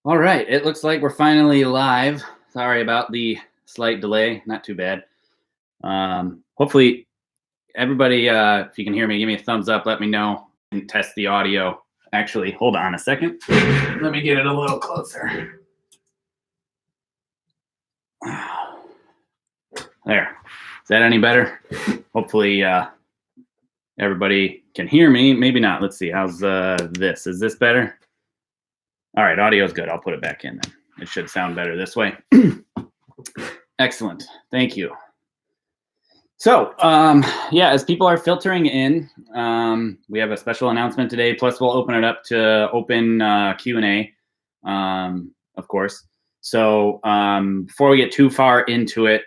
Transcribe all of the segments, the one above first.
All right, it looks like we're finally live. Sorry about the slight delay. Not too bad. Hopefully, everybody, if you can hear me, give me a thumbs up. Let me know and test the audio. Actually, hold on a second. Let me get it a little closer. There. Is that any better? Hopefully, everybody can hear me. Maybe not. Let's see. How's this? Is this better? All right, audio is good. I'll put it back in then. It should sound better this way. Excellent. Thank you. So, yeah, as people are filtering in, we have a special announcement today. Plus, we'll open it up to open Q&A, of course. So before we get too far into it,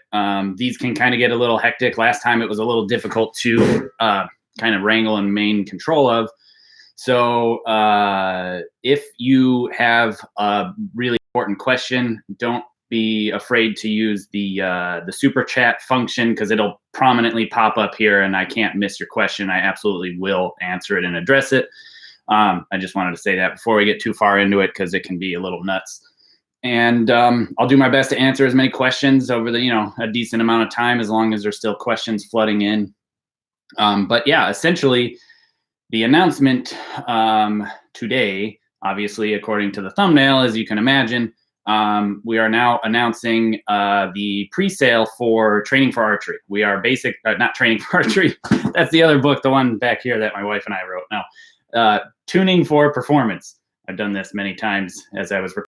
these can kind of get a little hectic. Last time it was a little difficult to kind of wrangle and maintain control of. So if you have a really important question, don't be afraid to use the super chat function, because it'll prominently pop up here and I can't miss your question. I absolutely will answer it and address it. I just wanted to say that before we get too far into it, because it can be a little nuts. And I'll do my best to answer as many questions over the, a decent amount of time, as long as there's still questions flooding in. But yeah, essentially the announcement today, obviously, according to the thumbnail, as you can imagine, we are now announcing the pre-sale for Training for Archery. We are not Training for Archery. That's the other book, the one back here that my wife and I wrote. No, Tuning for Performance. I've done this many times as I was recording.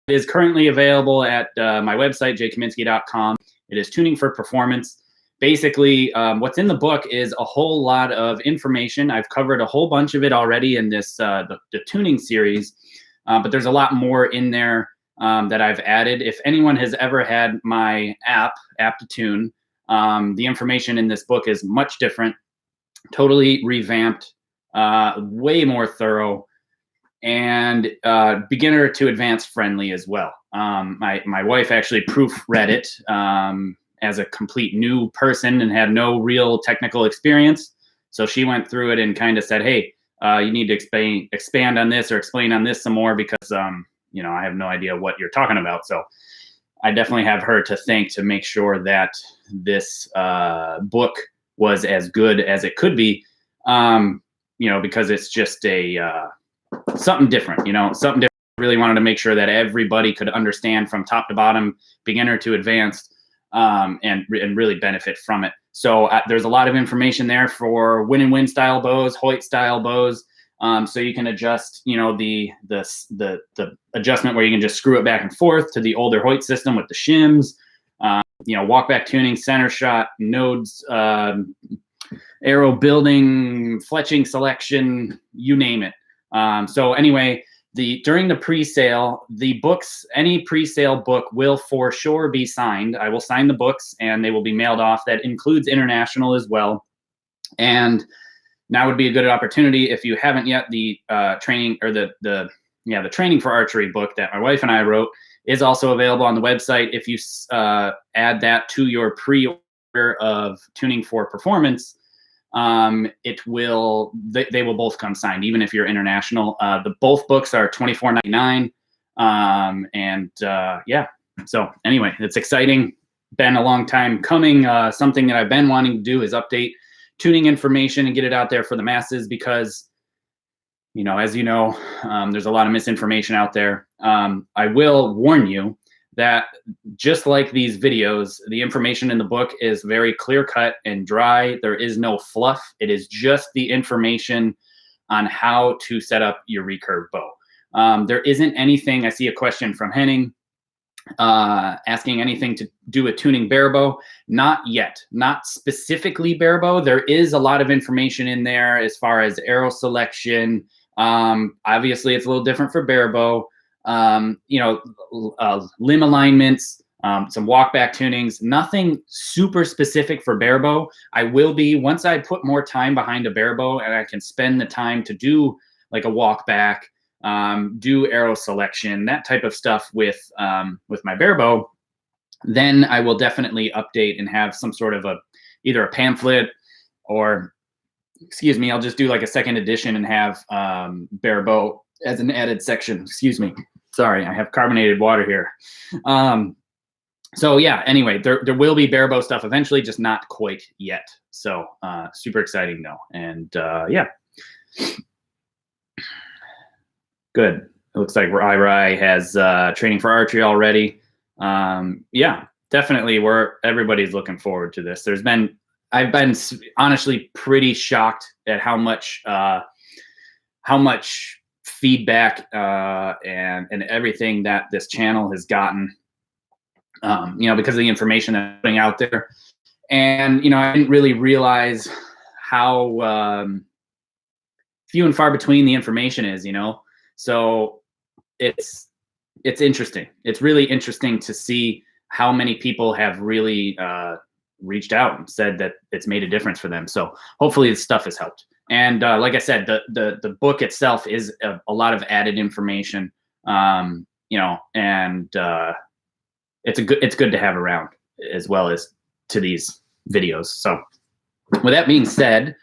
It is currently available at my website, jkaminsky.com. It is Tuning for Performance. Basically, what's in the book is a whole lot of information. I've covered a whole bunch of it already in this the tuning series. But there's a lot more in there that I've added. If anyone has ever had my app to Tune, the information in this book is much different, totally revamped, way more thorough, and beginner to advanced friendly as well. My wife actually proofread it as a complete new person and had no real technical experience. So she went through it and kind of said, hey, you need to expand on this or explain on this some more, because I have no idea what you're talking about. So I definitely have her to thank to make sure that this book was as good as it could be, because it's just something different, something different. I really wanted to make sure that everybody could understand from top to bottom, beginner to advanced, and really benefit from it. So there's a lot of information there for win style bows, Hoyt style bows. So you can adjust, the adjustment where you can just screw it back and forth to the older Hoyt system with the shims, walk back tuning, center shot, nodes, arrow building, fletching selection, you name it. So anyway, during the pre-sale, any pre-sale book will for sure be signed. I will sign the books and they will be mailed off. That includes international as well. And now would be a good opportunity, if you haven't yet, the training or the Training for Archery book that my wife and I wrote is also available on the website. If you add that to your pre-order of Tuning for Performance, they will both come signed, even if you're international. Both books are $24.99. Yeah, so anyway, it's exciting. Been a long time coming. Something that I've been wanting to do is update tuning information and get it out there for the masses, because as you know, there's a lot of misinformation out there. I will warn you that just like these videos, the information in the book is very clear-cut and dry. There is no fluff. It is just the information on how to set up your recurve bow. There isn't anything. I see a question from Henning asking anything to do with tuning Barebow. Not yet. Not specifically Barebow. There is a lot of information in there as far as arrow selection. Obviously, it's a little different for Barebow. Limb alignments, some walkback tunings, nothing super specific for Barebow. I will be, once I put more time behind a Barebow and I can spend the time to do like a walkback, do arrow selection, that type of stuff with my Barebow, then I will definitely update and have some sort of either a pamphlet or, I'll just do like a second edition and have Barebow as an added section. Excuse me. Sorry, I have carbonated water here. So yeah, anyway, there will be Barebow stuff eventually, just not quite yet. So super exciting though. And yeah. Good. It looks like Rai has training for archery already. Yeah, definitely everybody's looking forward to this. I've been honestly pretty shocked at how much feedback and everything that this channel has gotten, because of the information that's putting out there. And, I didn't really realize how few and far between the information is, So it's interesting. It's really interesting to see how many people have really reached out and said that it's made a difference for them. So hopefully this stuff has helped. And like I said, the book itself is a lot of added information, and it's good to have around as well as to these videos. So with that being said,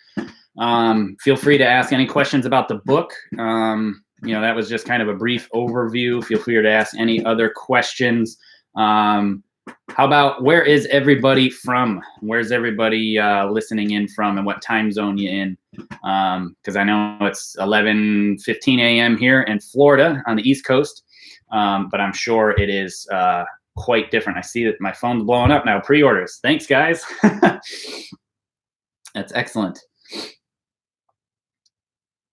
feel free to ask any questions about the book. That was just kind of a brief overview. Feel free to ask any other questions. How about where is everybody from? Where's everybody listening in from, and what time zone you in? Because I know it's 11:15 a.m. here in Florida on the East Coast, but I'm sure it is quite different. I see that my phone's blowing up now. Pre-orders. Thanks, guys. That's excellent.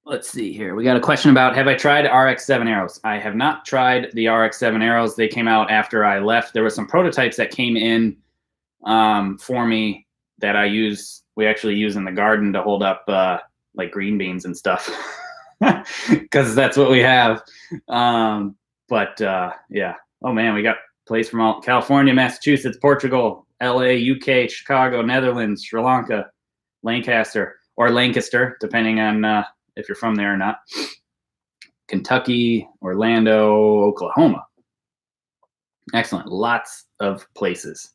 Let's see here. We got a question about, have I tried RX-7 arrows? I have not tried the RX-7 arrows. They came out after I left. There were some prototypes that came in for me that we actually use in the garden to hold up like green beans and stuff, because that's what we have. Yeah. Oh man, we got plays from all California, Massachusetts, Portugal, LA, UK, Chicago, Netherlands, Sri Lanka, Lancaster, depending on if you're from there or not. Kentucky, Orlando, Oklahoma. Excellent. Lots of places.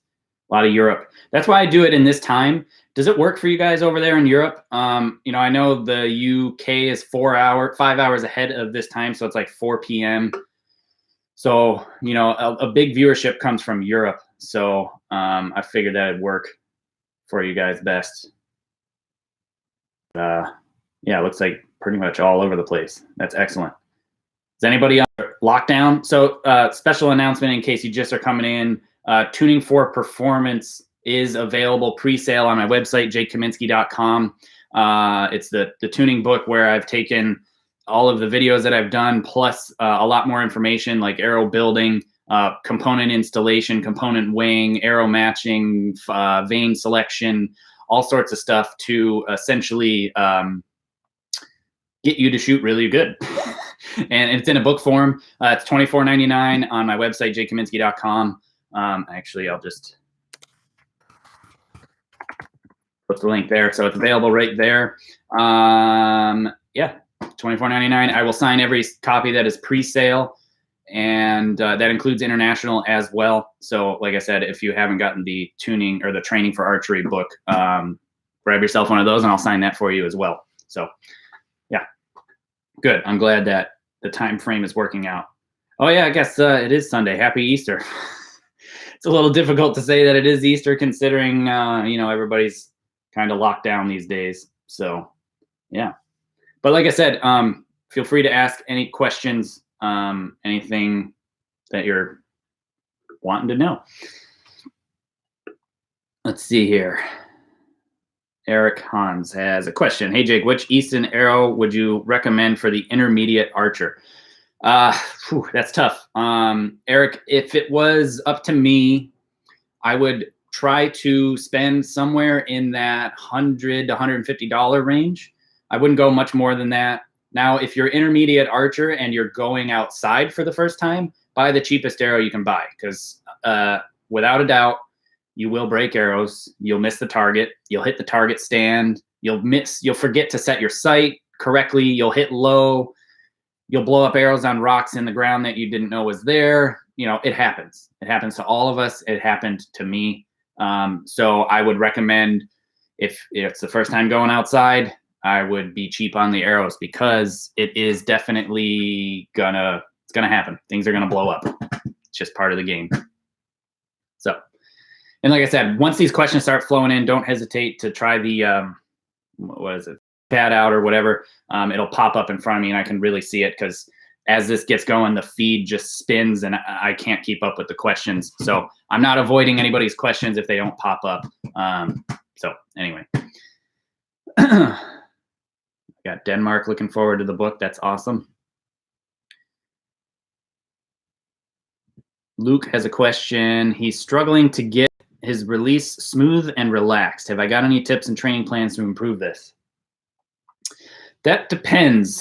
A lot of Europe. That's why I do it in this time. Does it work for you guys over there in Europe? I know the UK is 5 hours ahead of this time, so it's like 4 p.m. So, a big viewership comes from Europe. So I figured that'd work for you guys best. Yeah, it looks like pretty much all over the place. That's excellent. Is anybody on lockdown? So special announcement in case you just are coming in. Tuning for Performance is available pre-sale on my website, jakekaminsky.com. It's the tuning book where I've taken all of the videos that I've done, plus a lot more information like arrow building, component installation, component weighing, arrow matching, vein selection, all sorts of stuff to essentially get you to shoot really good. And it's in a book form. It's $24.99 on my website, jakekaminsky.com. Actually, I'll just put the link there. So it's available right there. Yeah, $24.99. I will sign every copy that is pre-sale, and that includes international as well. So like I said, if you haven't gotten the tuning or the training for archery book, grab yourself one of those and I'll sign that for you as well. So yeah, good. I'm glad that the time frame is working out. Oh yeah, I guess it is Sunday. Happy Easter. It's a little difficult to say that it is Easter considering, everybody's kind of locked down these days. So yeah, but like I said, feel free to ask any questions, anything that you're wanting to know. Let's see here. Eric Hans has a question. Hey Jake, which Easton arrow would you recommend for the intermediate archer? That's tough. Eric, if it was up to me, I would try to spend somewhere in that $100 to $150 range. I wouldn't go much more than that. Now, if you're intermediate archer and you're going outside for the first time, buy the cheapest arrow you can buy, because without a doubt, you will break arrows. You'll miss the target. You'll hit the target stand. You'll forget to set your sight correctly. You'll hit low. You'll blow up arrows on rocks in the ground that you didn't know was there. It happens. It happens to all of us. It happened to me. So I would recommend, if it's the first time going outside, I would be cheap on the arrows, because it is definitely it's gonna happen. Things are gonna blow up. It's just part of the game. So, and like I said, once these questions start flowing in, don't hesitate to try the what is it, pad out or whatever. It'll pop up in front of me, and I can really see it, because as this gets going, the feed just spins and I can't keep up with the questions. So I'm not avoiding anybody's questions if they don't pop up. So anyway, got Denmark looking forward to the book. That's awesome. Luke has a question. He's struggling to get his release smooth and relaxed. Have I got any tips and training plans to improve this? That depends.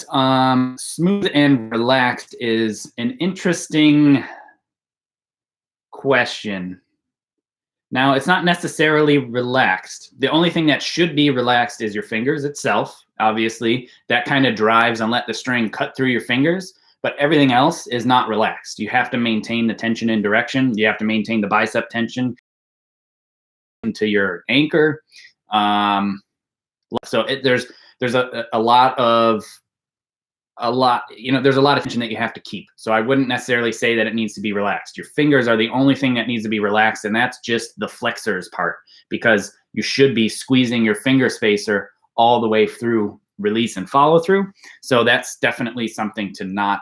Smooth and relaxed is an interesting question. Now, it's not necessarily relaxed. The only thing that should be relaxed is your fingers itself. Obviously, that kind of drives and let the string cut through your fingers, but everything else is not relaxed. You have to maintain the tension in direction. You have to maintain the bicep tension into your anchor. So there's a lot of there's a lot of tension that you have to keep. So I wouldn't necessarily say that it needs to be relaxed. Your fingers are the only thing that needs to be relaxed, and that's just the flexors part, because you should be squeezing your finger spacer all the way through release and follow through. So that's definitely something to not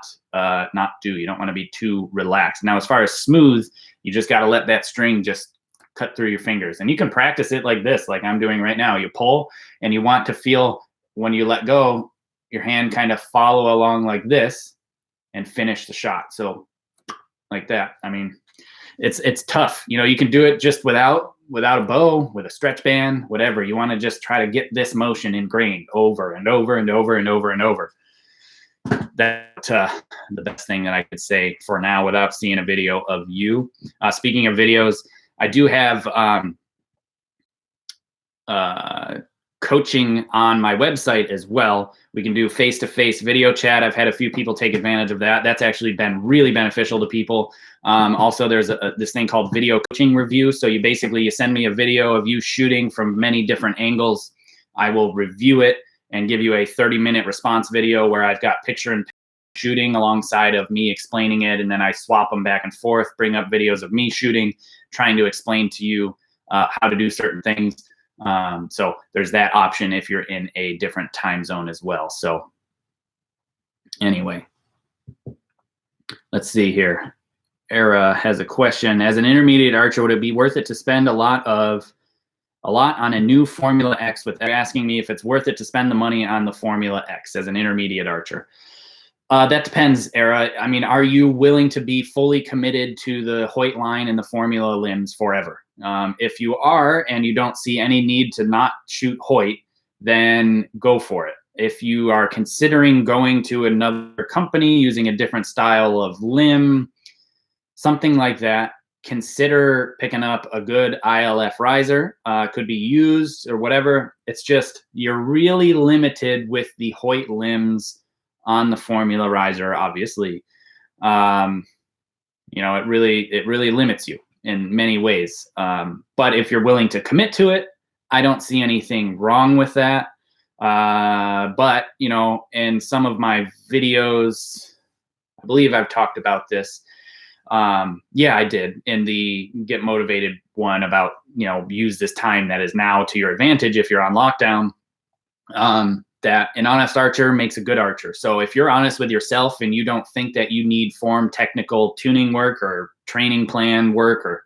do. You don't want to be too relaxed. Now, as far as smooth, you just got to let that string just cut through your fingers, and you can practice it like this, like I'm doing right now. You pull, and you want to feel when you let go, your hand kind of follow along like this and finish the shot. So like that. I mean, it's tough. You can do it just without a bow, with a stretch band, whatever. You want to just try to get this motion ingrained over and over and over and over and over. That's the best thing that I could say for now without seeing a video of you. Speaking of videos, I do have coaching on my website as well. We can do face-to-face video chat. I've had a few people take advantage of that. That's actually been really beneficial to people. Also, there's this thing called video coaching review. So you send me a video of you shooting from many different angles. I will review it and give you a 30-minute response video where I've got picture and shooting alongside of me explaining it, and then I swap them back and forth, bring up videos of me shooting, trying to explain to you how to do certain things. So there's that option if you're in a different time zone as well. So anyway, let's see here. Era has a question. As an intermediate archer, would it be worth it to spend a lot on a new Formula X? They're asking me if it's worth it to spend the money on the Formula X as an intermediate archer. That depends, Era. I mean, are you willing to be fully committed to the Hoyt line and the Formula limbs forever? If you are, and you don't see any need to not shoot Hoyt, then go for it. If you are considering going to another company using a different style of limb, something like that, consider picking up a good ILF riser. Could be used or whatever. It's just you're really limited with the Hoyt limbs on the Formula riser, obviously. It really limits you in many ways. But if you're willing to commit to it, I don't see anything wrong with that. But in some of my videos, I believe I've talked about this. Yeah, I did in the Get Motivated one about, use this time that is now to your advantage if you're on lockdown. That an honest archer makes a good archer. So if you're honest with yourself and you don't think that you need form technical tuning work or training plan work or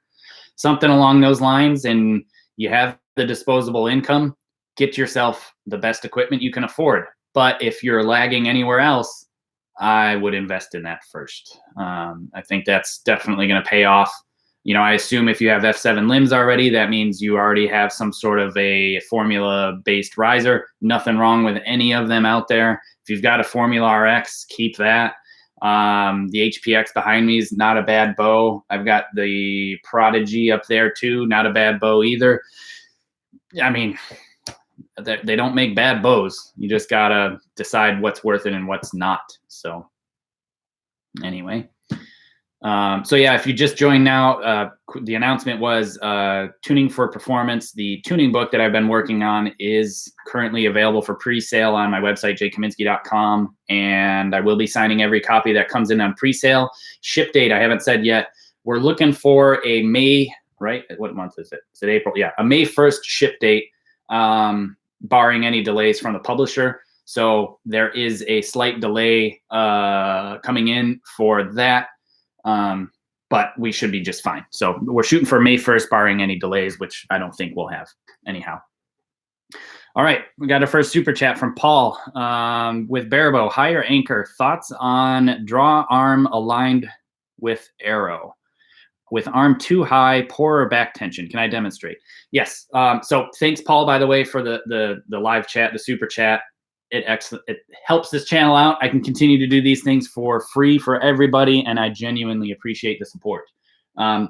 something along those lines, and you have the disposable income, get yourself the best equipment you can afford. But if you're lagging anywhere else, I would invest in that first. I think that's definitely going to pay off. I assume if you have F7 limbs already, that means you already have some sort of a Formula-based riser. Nothing wrong with any of them out there. If you've got a Formula RX, keep that. The HPX behind me is not a bad bow. I've got the Prodigy up there too, not a bad bow either. I mean, they don't make bad bows. You just gotta decide what's worth it and what's not. So anyway, So yeah, if you just joined now, the announcement was Tuning for Performance. The tuning book that I've been working on is currently available for pre-sale on my website, jkaminski.com, and I will be signing every copy that comes in on pre-sale. Ship date, I haven't said yet. We're looking for a May, right? What month is it? Is it April? Yeah, a May 1st ship date, barring any delays from the publisher. So there is a slight delay coming in for that. But we should be just fine. So we're shooting for May 1st, barring any delays, which I don't think we'll have anyhow. All right, we got our first super chat from Paul with Barebow. Higher anchor, thoughts on draw arm aligned with arrow. With arm too high, poorer back tension. Can I demonstrate? Yes. So thanks, Paul, by the way, for the live chat, the super chat. It helps this channel out. I can continue to do these things for free for everybody, and I genuinely appreciate the support.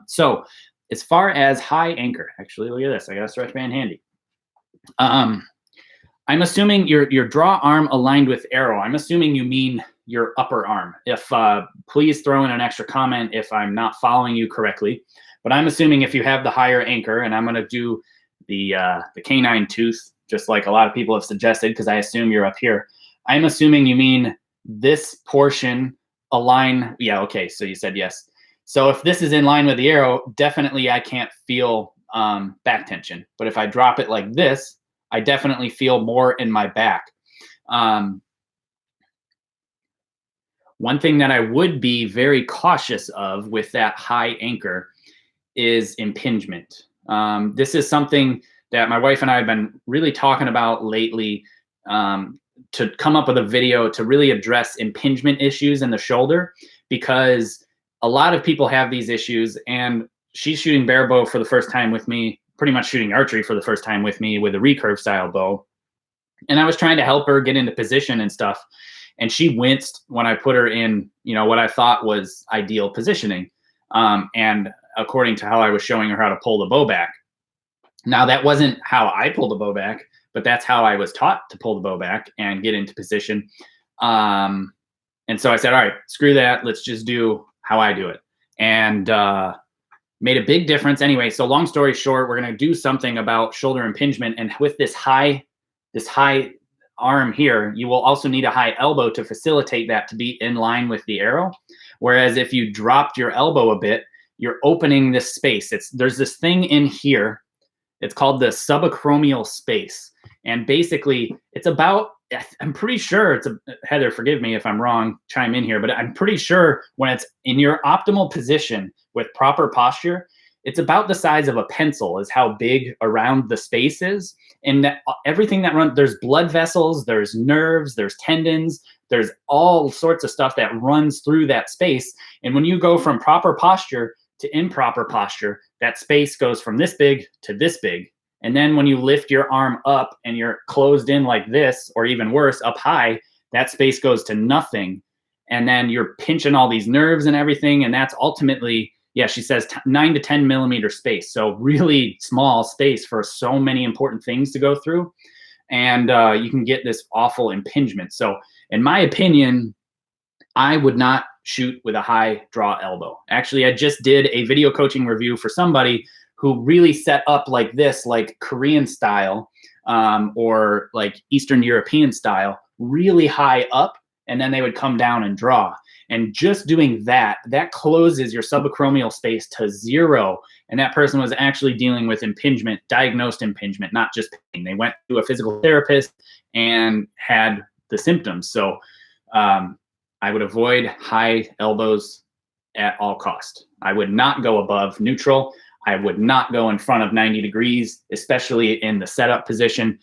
So as far as high anchor, actually, look at this. I got a stretch band handy. I'm assuming your draw arm aligned with arrow. I'm assuming you mean your upper arm. If please throw in an extra comment if I'm not following you correctly. But I'm assuming if you have the higher anchor, and I'm going to do the canine tooth, just like a lot of people have suggested, because I assume you're up here. I'm assuming you mean this portion align. Yeah, okay, so you said yes. So if this is in line with the arrow, definitely I can't feel back tension. But if I drop it like this, I definitely feel more in my back. One thing that I would be very cautious of with that high anchor is impingement. This is something that my wife and I have been really talking about lately, to come up with a video to really address impingement issues in the shoulder, because a lot of people have these issues, and she's shooting barebow for the first time with me, pretty much shooting archery for the first time with me with a recurve style bow. And I was trying to help her get into position and stuff. And she winced when I put her in, what I thought was ideal positioning. And according to how I was showing her how to pull the bow back. Now, that wasn't how I pulled the bow back, but that's how I was taught to pull the bow back and get into position. And so I said, all right, screw that. Let's just do how I do it. And made a big difference. Anyway, so long story short, we're going to do something about shoulder impingement. And with this high arm here, you will also need a high elbow to facilitate that to be in line with the arrow. Whereas if you dropped your elbow a bit, you're opening this space. There's this thing in here. It's called the subacromial space. And basically it's about, I'm pretty sure Heather, forgive me if I'm wrong, chime in here, but I'm pretty sure when it's in your optimal position with proper posture, it's about the size of a pencil is how big around the space is. And everything that runs, there's blood vessels, there's nerves, there's tendons, there's all sorts of stuff that runs through that space. And when you go from proper posture to improper posture, that space goes from this big to this big. And then when you lift your arm up and you're closed in like this, or even worse, up high, that space goes to nothing. And then you're pinching all these nerves and everything. And that's ultimately, yeah, she says 9 to 10 millimeter space. So really small space for so many important things to go through. And you can get this awful impingement. So in my opinion, I would not shoot with a high draw elbow. Actually, I just did a video coaching review for somebody who really set up like this, like Korean style, or like Eastern European style, really high up, and then they would come down and draw. And just doing that closes your subacromial space to 0. And that person was actually dealing with impingement, diagnosed impingement, not just pain. They went to a physical therapist and had the symptoms. So I would avoid high elbows at all cost. I would not go above neutral. I would not go in front of 90 degrees, especially in the setup position.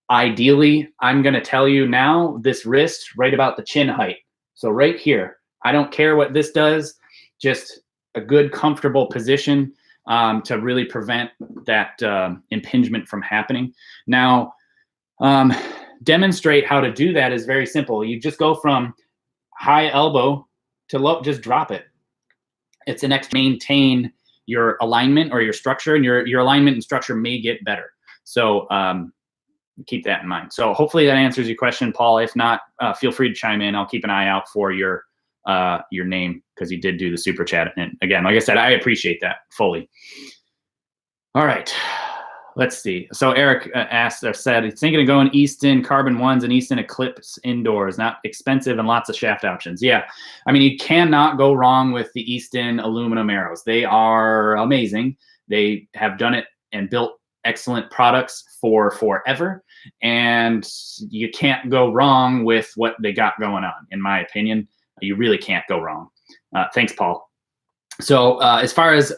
Ideally, I'm going to tell you now, this wrist right about the chin height. So right here, I don't care what this does, just a good, comfortable position to really prevent that impingement from happening. Now, demonstrate how to do that is very simple. You just go from high elbow to low, just drop it. It's an extra maintain your alignment or your structure, and your alignment and structure may get better. So keep that in mind. So hopefully that answers your question, Paul. If not, feel free to chime in. I'll keep an eye out for your your name because you did do the super chat. And again, like I said, I appreciate that fully. All right. Let's see. So Eric asked or said, he's thinking of going Easton Carbon 1s and Easton Eclipse indoors, not expensive and lots of shaft options. Yeah. I mean, you cannot go wrong with the Easton aluminum arrows. They are amazing. They have done it and built excellent products for forever. And you can't go wrong with what they got going on, in my opinion. You really can't go wrong. Thanks, Paul. So as far as,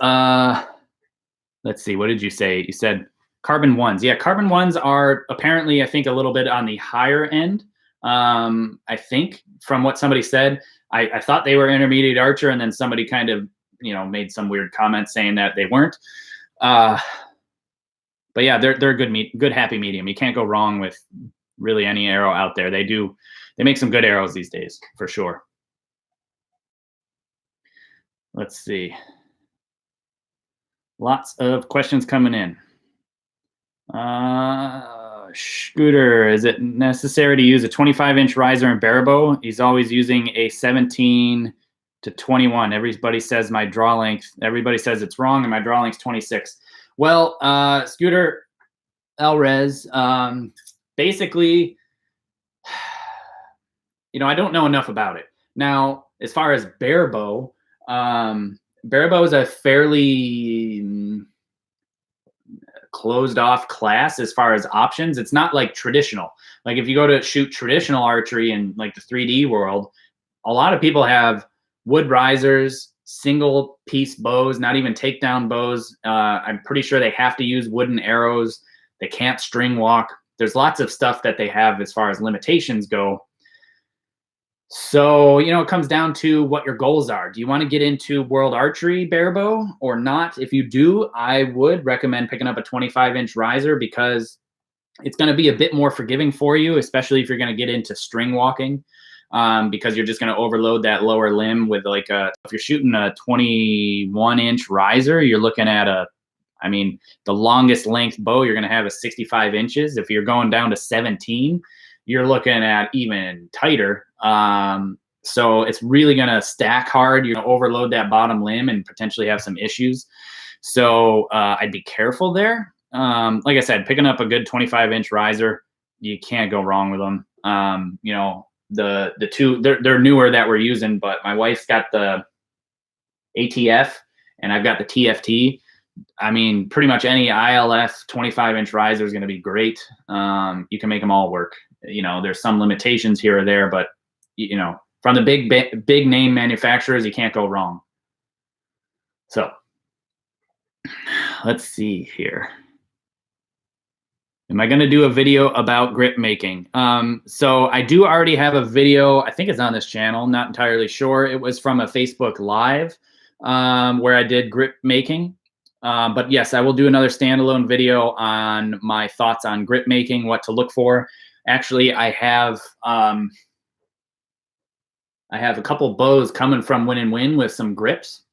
let's see, what did you say? You said Carbon 1s. Yeah, Carbon 1s are apparently, I think, a little bit on the higher end. I think from what somebody said, I thought they were intermediate archer, and then somebody kind of, made some weird comment saying that they weren't. But yeah, they're good happy medium. You can't go wrong with really any arrow out there. They make some good arrows these days for sure. Let's see. Lots of questions coming in. Scooter, is it necessary to use a 25-inch riser in Barebow? He's always using a 17 to 21. Everybody says my draw length. Everybody says it's wrong, and my draw length's 26. Well, Scooter Alrez, basically, I don't know enough about it. Now, as far as Barebow, Barebow is a fairly closed off class as far as options. It's not like traditional. Like if you go to shoot traditional archery in like the 3D world, a lot of people have wood risers, single piece bows, not even takedown bows. I'm pretty sure they have to use wooden arrows. They can't string walk. There's lots of stuff that they have as far as limitations go. So, it comes down to what your goals are. Do you want to get into world archery Barebow or not? If you do, I would recommend picking up a 25-inch riser because it's going to be a bit more forgiving for you, especially if you're going to get into string walking, because you're just going to overload that lower limb with if you're shooting a 21-inch riser, you're looking at the longest length bow you're going to have is 65 inches. If you're going down to 17, you're looking at even tighter. So it's really going to stack hard. You're going to overload that bottom limb and potentially have some issues. So I'd be careful there. Like I said, picking up a good 25-inch riser, you can't go wrong with them. The two, they're newer that we're using, but my wife's got the ATF and I've got the TFT. I mean, pretty much any ILF 25-inch riser is going to be great. You can make them all work. There's some limitations here or there, but from the big name manufacturers, you can't go wrong. So let's see here. Am I going to do a video about grip making? So I do already have a video. I think it's on this channel. Not entirely sure. It was from a Facebook Live where I did grip making. But yes, I will do another standalone video on my thoughts on grip making, what to look for. Actually, I have a couple bows coming from Win and Win with some grips,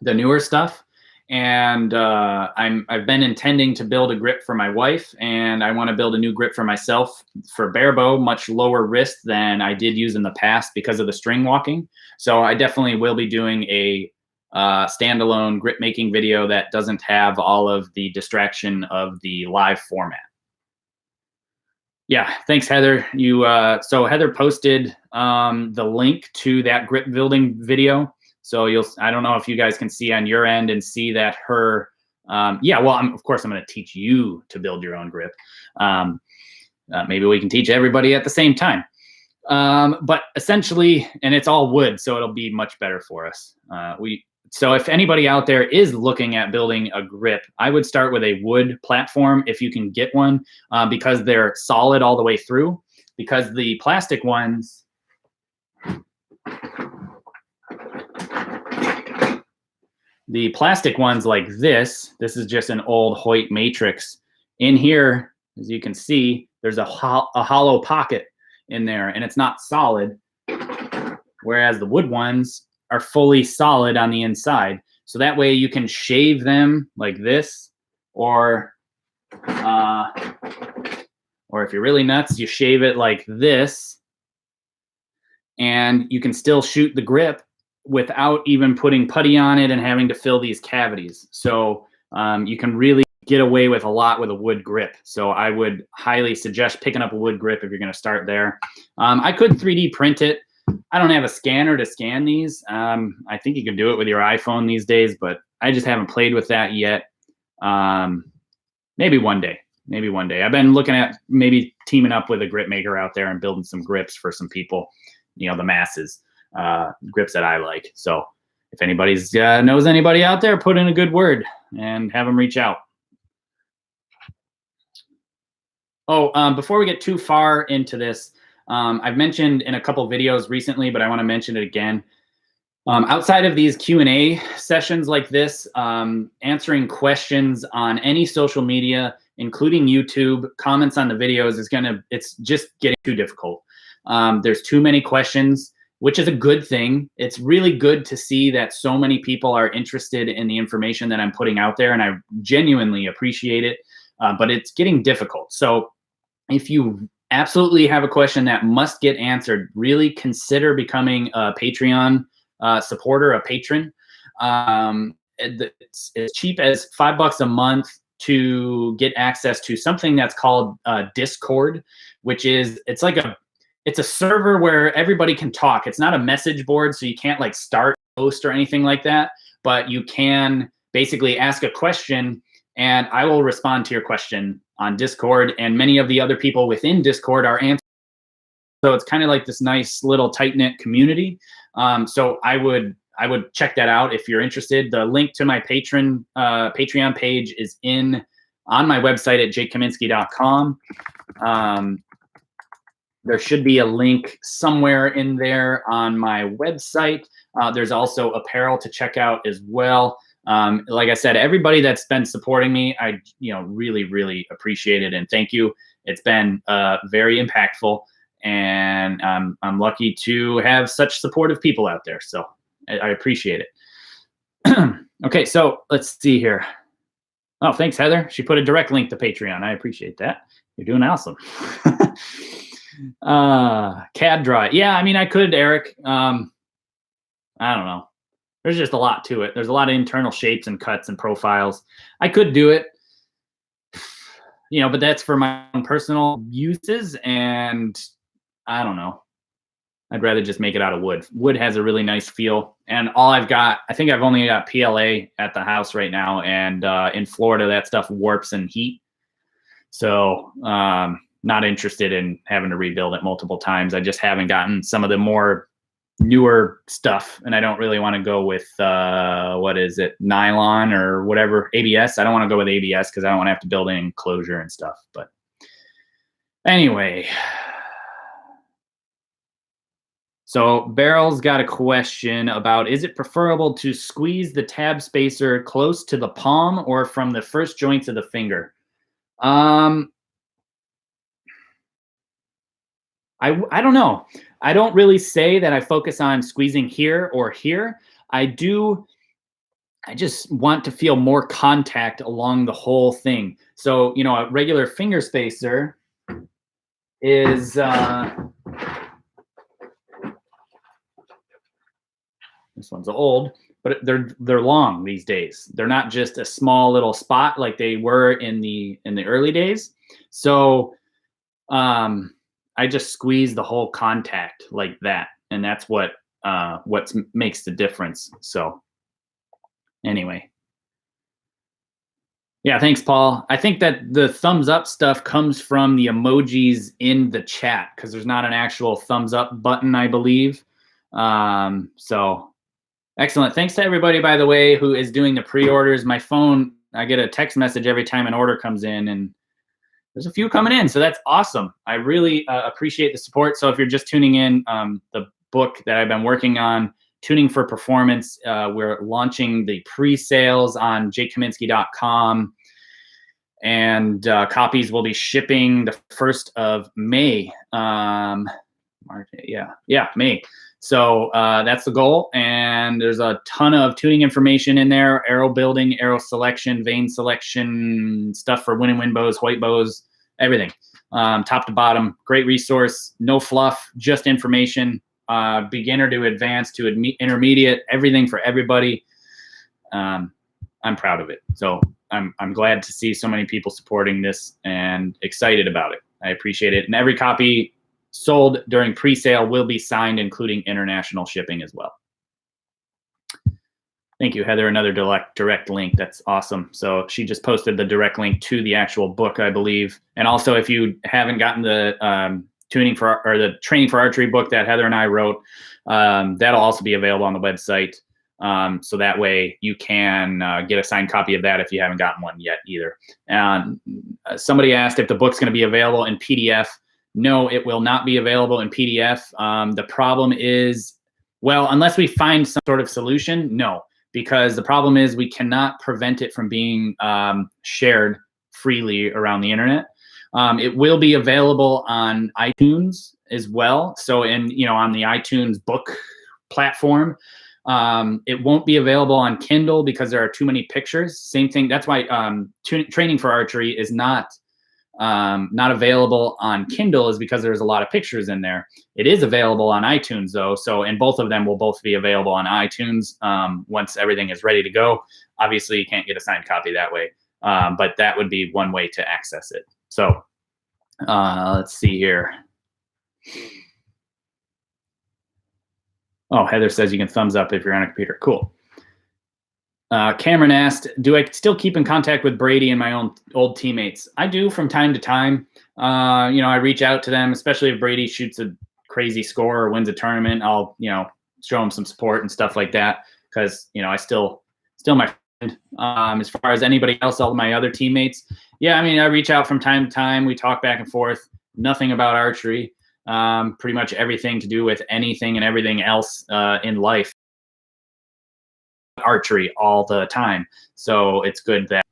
the newer stuff. And I've been intending to build a grip for my wife, and I want to build a new grip for myself for Barebow, much lower risk than I did use in the past because of the string walking. So I definitely will be doing a standalone grip making video that doesn't have all of the distraction of the live format. Yeah, thanks, Heather. So Heather posted the link to that grip building video. So I don't know if you guys can see on your end and see that her, of course I'm going to teach you to build your own grip. Maybe we can teach everybody at the same time. But essentially, and it's all wood, so it'll be much better for us. So if anybody out there is looking at building a grip, I would start with a wood platform if you can get one, because they're solid all the way through. Because the plastic ones, like this is just an old Hoyt matrix. In here, as you can see, there's a hollow pocket in there, and it's not solid, whereas the wood ones are fully solid on the inside. So that way you can shave them like this, or if you're really nuts, you shave it like this, and you can still shoot the grip without even putting putty on it and having to fill these cavities. So you can really get away with a lot with a wood grip. So I would highly suggest picking up a wood grip if you're going to start there. I could 3D print it. I don't have a scanner to scan these. I think you can do it with your iPhone these days, but I just haven't played with that yet. Maybe one day. Maybe one day. I've been looking at maybe teaming up with a grip maker out there and building some grips for some people, you know, the masses, grips that I like. So if anybody's knows anybody out there, put in a good word and have them reach out. Oh, before we get too far into this, I've mentioned in a couple videos recently, but I want to mention it again. Outside of these Q&A sessions like this, answering questions on any social media, including YouTube, comments on the videos it's just getting too difficult. There's too many questions, which is a good thing. It's really good to see that so many people are interested in the information that I'm putting out there, and I genuinely appreciate it, but it's getting difficult. So if you absolutely have a question that must get answered, really consider becoming a Patreon supporter, a patron. It's as cheap as $5 a month to get access to something that's called Discord, which is it's a server where everybody can talk. It's not a message board, so you can't like start a post or anything like that, but you can basically ask a question and I will respond to your question on Discord, and many of the other people within Discord are answering. So it's kind of like this nice little tight-knit community. So I would check that out if you're interested. The link to my Patreon page is on my website at jakekaminsky.com. There should be a link somewhere in there on my website. There's also apparel to check out as well. Like I said, everybody that's been supporting me, I really, really appreciate it, and thank you. It's been very impactful, and I'm lucky to have such supportive people out there. So I appreciate it. Okay, so let's see here. Oh, thanks, Heather. She put a direct link to Patreon. I appreciate that. You're doing awesome. CAD draw. Yeah, I mean, I could, Eric. I don't know. There's just a lot to it. There's a lot of internal shapes and cuts and profiles. I could do it, but that's for my own personal uses, and I don't know. I'd rather just make it out of wood. Wood has a really nice feel, and I think I've only got PLA at the house right now, and in Florida, that stuff warps in heat. So not interested in having to rebuild it multiple times. I just haven't gotten some of the more newer stuff, and I don't really want to go with what is it, nylon or whatever, ABS. I don't want to go with ABS because I don't want to have to build an enclosure and stuff. But anyway, so Beryl's got a question about, is it preferable to squeeze the tab spacer close to the palm or from the first joints of the finger? I don't know. I don't really say that I focus on squeezing here or here. I just want to feel more contact along the whole thing. So, a regular finger spacer is, this one's old, but they're long these days. They're not just a small little spot like they were in the early days. So, I just squeeze the whole contact like that, and that's what makes the difference. So anyway, yeah, thanks, Paul. I think that the thumbs up stuff comes from the emojis in the chat because there's not an actual thumbs up button, I believe. So excellent. Thanks to everybody, by the way, who is doing the pre-orders. My phone, I get a text message every time an order comes in, and there's a few coming in, so that's awesome. I really appreciate the support. So if you're just tuning in, the book that I've been working on, Tuning for Performance, we're launching the pre-sales on jakekaminsky.com, and copies will be shipping the 1st of May. May. So that's the goal, and there's a ton of tuning information in there: arrow building, arrow selection, vein selection, stuff for win and win bows, white bows, everything, top to bottom. Great resource, no fluff, just information. beginner to advanced to intermediate, everything for everybody. I'm proud of it. So I'm glad to see so many people supporting this and excited about it. I appreciate it. And every copy sold during pre-sale will be signed, including international shipping as well. Thank you, Heather. Another direct link. That's awesome. So she just posted the direct link to the actual book, I believe. And also, if you haven't gotten the the training for archery book that Heather and I wrote, that'll also be available on the website. So that way you can get a signed copy of that if you haven't gotten one yet either. Somebody asked if the book's going to be available in PDF. No, it will not be available in PDF. The problem is, well, unless we find some sort of solution, no, because the problem is we cannot prevent it from being shared freely around the internet. It will be available on iTunes as well. So on the iTunes book platform. It won't be available on Kindle because there are too many pictures. Same thing. That's why training for archery is not available on Kindle, is because there's a lot of pictures in there. It is available on iTunes though. So, and both of them will both be available on iTunes once everything is ready to go. Obviously, you can't get a signed copy that way, but that would be one way to access it. So let's see here. Oh, Heather says you can thumbs up if you're on a computer. Cool. Cameron asked, do I still keep in contact with Brady and my own old teammates? I do from time to time. I reach out to them, especially if Brady shoots a crazy score or wins a tournament. I'll, show him some support and stuff like that because, I still my friend. As far as anybody else, all my other teammates, yeah, I reach out from time to time. We talk back and forth. Nothing about archery. Pretty much everything to do with anything and everything else in life. Archery all the time. So it's good that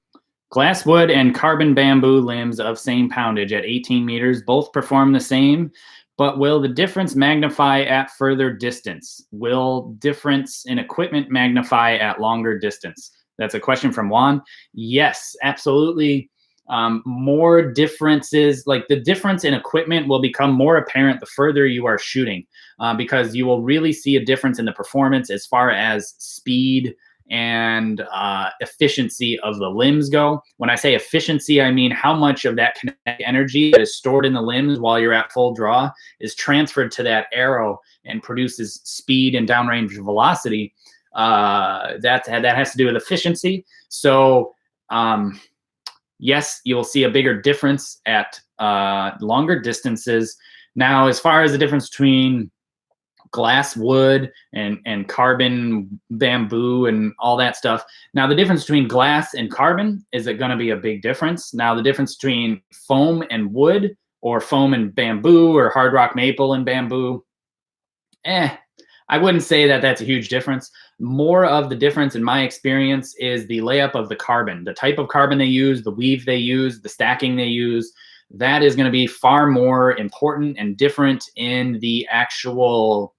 glass wood and carbon bamboo limbs of same poundage at 18 meters both perform the same, but will the difference magnify at further distance? Will difference in equipment magnify at longer distance? That's a question from Juan. Yes, absolutely. More differences, like the difference in equipment will become more apparent the further you are shooting, because you will really see a difference in the performance as far as speed and efficiency of the limbs go. When I say efficiency, I mean how much of that kinetic energy that is stored in the limbs while you're at full draw is transferred to that arrow and produces speed and downrange velocity. That has to do with efficiency. So, yes, you'll see a bigger difference at longer distances. Now, as far as the difference between glass wood and carbon bamboo and all that stuff, now the difference between glass and carbon, is it going to be a big difference? Now, the difference between foam and wood, or foam and bamboo, or hard rock maple and bamboo, I wouldn't say that that's a huge difference. More of the difference in my experience is the layup of the carbon, the type of carbon they use, the weave they use, the stacking they use. That is going to be far more important and different in the actual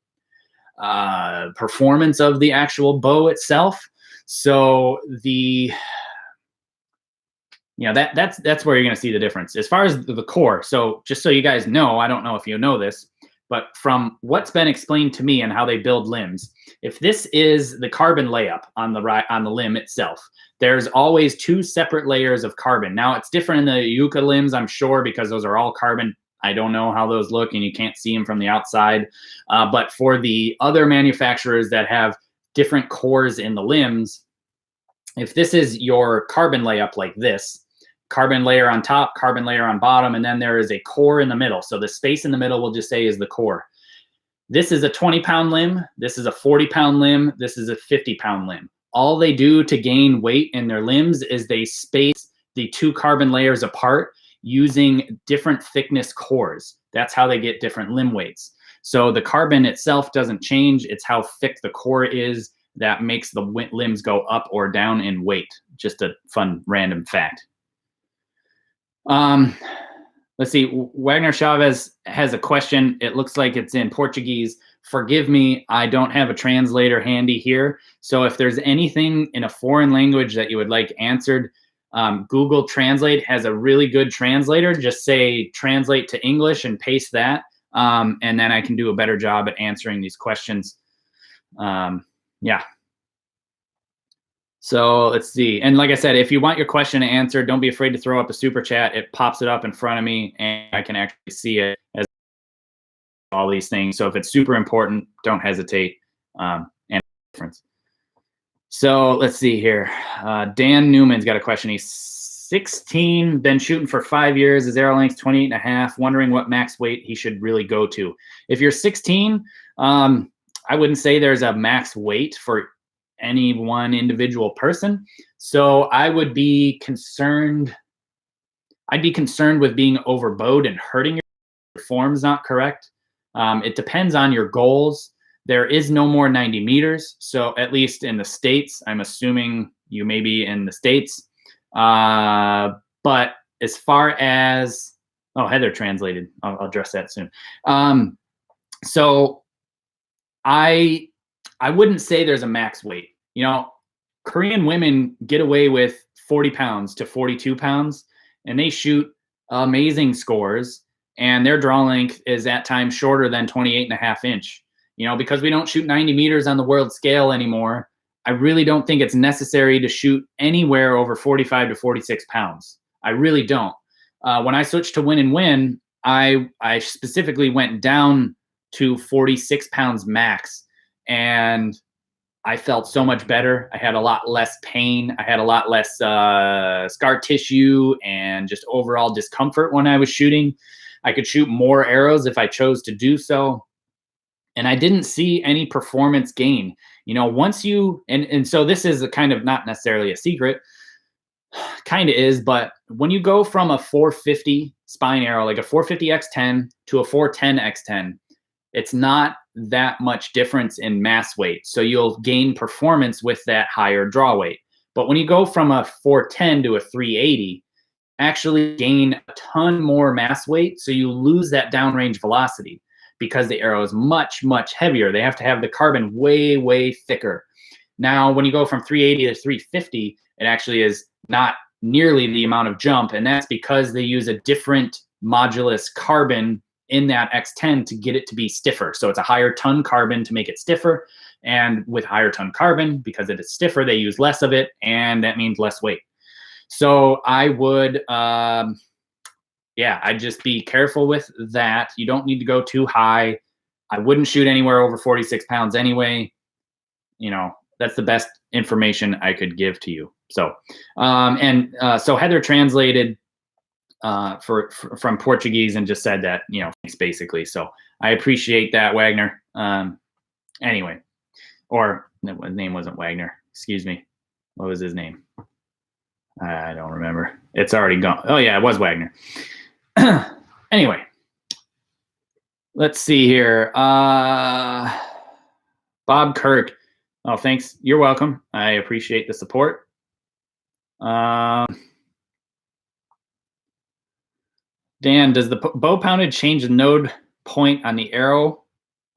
performance of the actual bow itself. So that's where you're going to see the difference. As far as the core, so just so you guys know, I don't know if you know this, but from what's been explained to me and how they build limbs, if this is the carbon layup on the limb itself, there's always two separate layers of carbon. Now, it's different in the Yucca limbs, I'm sure, because those are all carbon. I don't know how those look, and you can't see them from the outside. But for the other manufacturers that have different cores in the limbs, if this is your carbon layup like this, carbon layer on top, carbon layer on bottom, and then there is a core in the middle. So the space in the middle we'll just say is the core. This is a 20-pound limb. This is a 40-pound limb. This is a 50-pound limb. All they do to gain weight in their limbs is they space the two carbon layers apart using different thickness cores. That's how they get different limb weights. So the carbon itself doesn't change. It's how thick the core is that makes the limbs go up or down in weight. Just a fun random fact. Let's see. Wagner Chavez has a question. It looks like it's in Portuguese. Forgive me, I don't have a translator handy here. So if there's anything in a foreign language that you would like answered, Google Translate has a really good translator. Just say translate to English and paste that. And then I can do a better job at answering these questions. Yeah. So let's see. And like I said, if you want your question answered, don't be afraid to throw up a super chat. It pops it up in front of me and I can actually see it as all these things. So if it's super important, don't hesitate. And difference. So let's see here. Dan Newman's got a question. He's 16, been shooting for 5 years. His arrow length 28.5. Wondering what max weight he should really go to. If you're 16, I wouldn't say there's a max weight for any one individual person. So I would be concerned. I'd be concerned with being overbowed and hurting your form's not correct. It depends on your goals. There is no more 90 meters. So at least in the States, I'm assuming you may be in the States. But as far as, oh, Heather translated. I'll address that soon. So I wouldn't say there's a max weight. You know, Korean women get away with 40 pounds to 42 pounds, and they shoot amazing scores, and their draw length is at times shorter than 28.5 inch. You know, because we don't shoot 90 meters on the world scale anymore, I really don't think it's necessary to shoot anywhere over 45 to 46 pounds. I really don't. When I switched to Win and Win, I specifically went down to 46 pounds max, and I felt so much better. I had a lot less pain. I had a lot less scar tissue and just overall discomfort when I was shooting. I could shoot more arrows if I chose to do so. And I didn't see any performance gain. You know, once you, and so this is a kind of not necessarily a secret, kind of is, but when you go from a 450 spine arrow, like a 450 X10 to a 410 X10, it's not that much difference in mass weight. So you'll gain performance with that higher draw weight. But when you go from a 410 to a 380, actually gain a ton more mass weight. So you lose that downrange velocity because the arrow is much, much heavier. They have to have the carbon way, way thicker. Now, when you go from 380 to 350, it actually is not nearly the amount of jump. And that's because they use a different modulus carbon in that X10 to get it to be stiffer. So it's a higher ton carbon to make it stiffer. And with higher ton carbon, because it is stiffer, they use less of it, and that means less weight. So I would, I'd just be careful with that. You don't need to go too high. I wouldn't shoot anywhere over 46 pounds anyway. You know, that's the best information I could give to you. So, so Heather translated from Portuguese and just said that, you know, thanks basically. So I appreciate that, Wagner. Anyway, or his name wasn't Wagner. Excuse me. What was his name? I don't remember. It's already gone. Oh yeah, it was Wagner. Anyway, let's see here. Bob Kirk. Oh, thanks. You're welcome. I appreciate the support. Dan, does the bow poundage change the node point on the arrow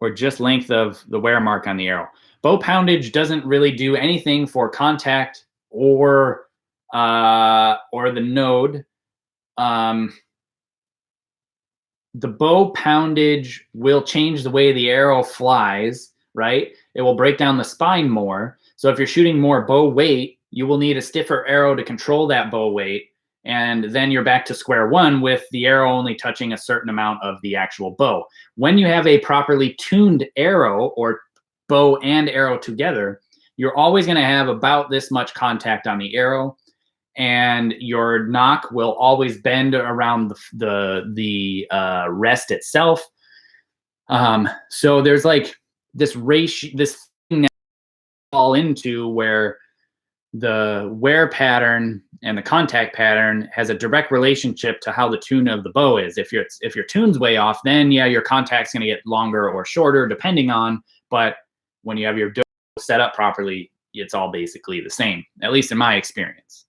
or just length of the wear mark on the arrow? Bow poundage doesn't really do anything for contact or the node. The bow poundage will change the way the arrow flies, right? It will break down the spine more. So if you're shooting more bow weight, you will need a stiffer arrow to control that bow weight. And then you're back to square one with the arrow only touching a certain amount of the actual bow. When you have a properly tuned arrow, or bow and arrow together, you're always going to have about this much contact on the arrow, and your knock will always bend around the rest itself. So there's like this ratio, this thing that fall into where the wear pattern and the contact pattern has a direct relationship to how the tune of the bow is. If your tune's way off, then yeah, your contact's going to get longer or shorter depending on. But when you have your dough set up properly, it's all basically the same, at least in my experience.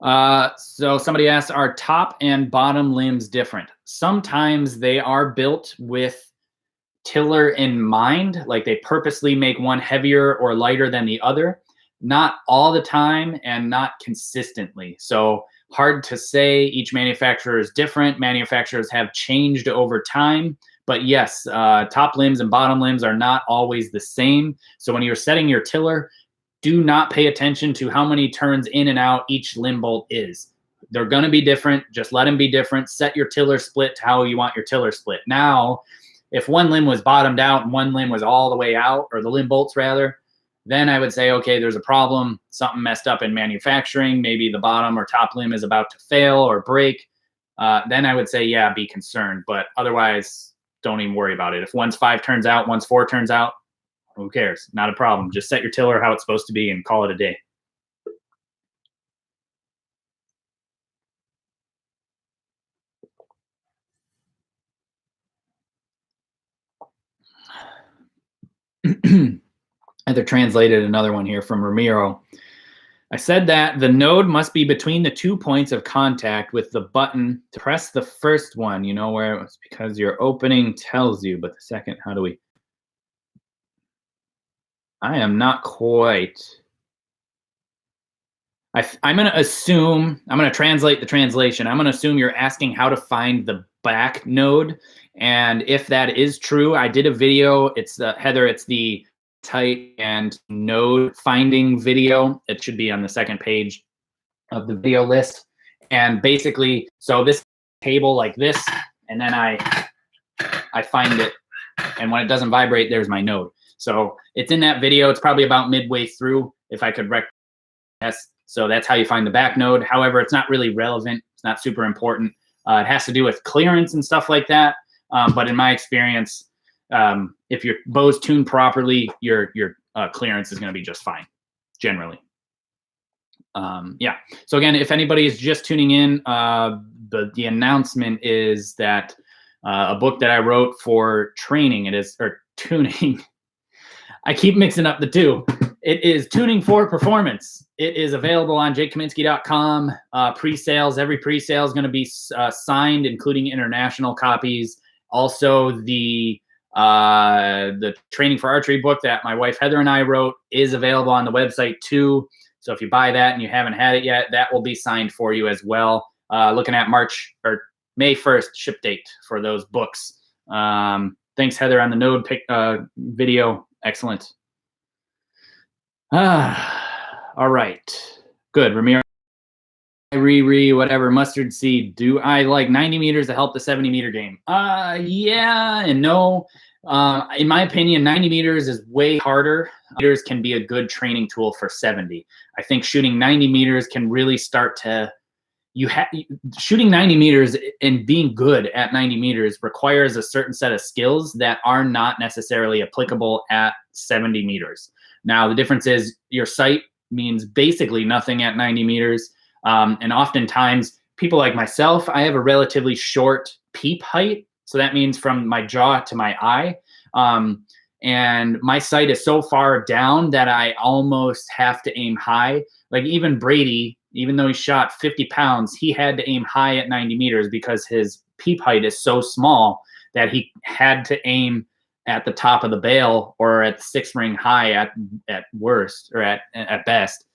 So somebody asked, are top and bottom limbs different? Sometimes they are built with tiller in mind, like they purposely make one heavier or lighter than the other. Not all the time and not consistently. So Hard to say. Each manufacturer is different. Manufacturers have changed over time. But yes, top limbs and bottom limbs are not always the same. So when you're setting your tiller, do not pay attention to how many turns in and out each limb bolt is. They're going to be different. Just let them be different. Set your tiller split to how you want your tiller split. Now, if one limb was bottomed out and one limb was all the way out, or the limb bolts rather, then I would say, okay, there's a problem, something messed up in manufacturing. Maybe the bottom or top limb is about to fail or break. Then I would say, yeah, be concerned. But otherwise, don't even worry about it. If one's 5 turns out, one's 4 turns out, who cares? Not a problem. Just set your tiller how it's supposed to be and call it a day. I either translated another one here from Ramiro. I said that the node must be between the 2 points of contact with the button to press the first one. You know where it was because your opening tells you, but the second, how do we? I am not quite. I'm going to assume, I'm going to translate the translation. I'm going to assume you're asking how to find the back node. And if that is true, I did a video. It's Heather, it's the tight and node finding video. It should be on the second page of the video list. And basically, so this table like this, and then I find it. And when it doesn't vibrate, there's my node. So it's in that video. It's probably about midway through, if I could yes. So that's how you find the back node. However, it's not really relevant. It's not super important. It has to do with clearance and stuff like that. But in my experience, if your bow's tuned properly, your clearance is going to be just fine, generally. Yeah. So again, if anybody is just tuning in, the announcement is that a book that I wrote for training, or tuning. I keep mixing up the two. It is Tuning for Performance. It is available on jakekaminsky.com. Pre-sales, every pre-sale is going to be signed, including international copies. Also, the Training for Archery book that my wife Heather and I wrote is available on the website too. So if you buy that and you haven't had it yet, that will be signed for you as well. Looking at May 1st ship date for those books. Thanks, Heather, on the node video. Excellent. All right. Good. Ramiro, whatever, mustard seed. Do I like 90 meters to help the 70 meter game? Yeah and no. In my opinion, 90 meters is way harder. Meters can be a good training tool for 70. I think shooting 90 meters can really start to, shooting 90 meters and being good at 90 meters requires a certain set of skills that are not necessarily applicable at 70 meters. Now, the difference is your sight means basically nothing at 90 meters. And oftentimes, people like myself, I have a relatively short peep height. So that means from my jaw to my eye. And my sight is so far down that I almost have to aim high. Like even Brady, even though he shot 50 pounds, he had to aim high at 90 meters because his peep height is so small that he had to aim at the top of the bail or at the 6 ring high at worst, or at best,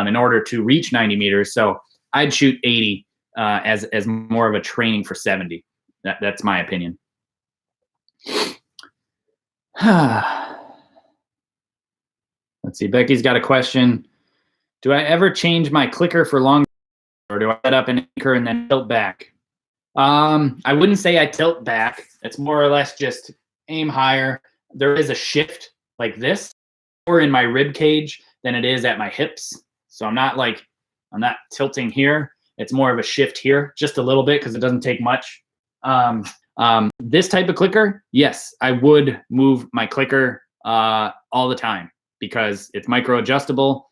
in order to reach 90 meters. So I'd shoot 80 as more of a training for 70. That's my opinion. Let's see. Becky's got a question. Do I ever change my clicker for longer, or do I set up an anchor and then tilt back? I wouldn't say I tilt back. It's more or less just aim higher. There is a shift like this, more in my rib cage than it is at my hips. So I'm not tilting here. It's more of a shift here, just a little bit, because it doesn't take much. This type of clicker, yes, I would move my clicker all the time because it's micro adjustable.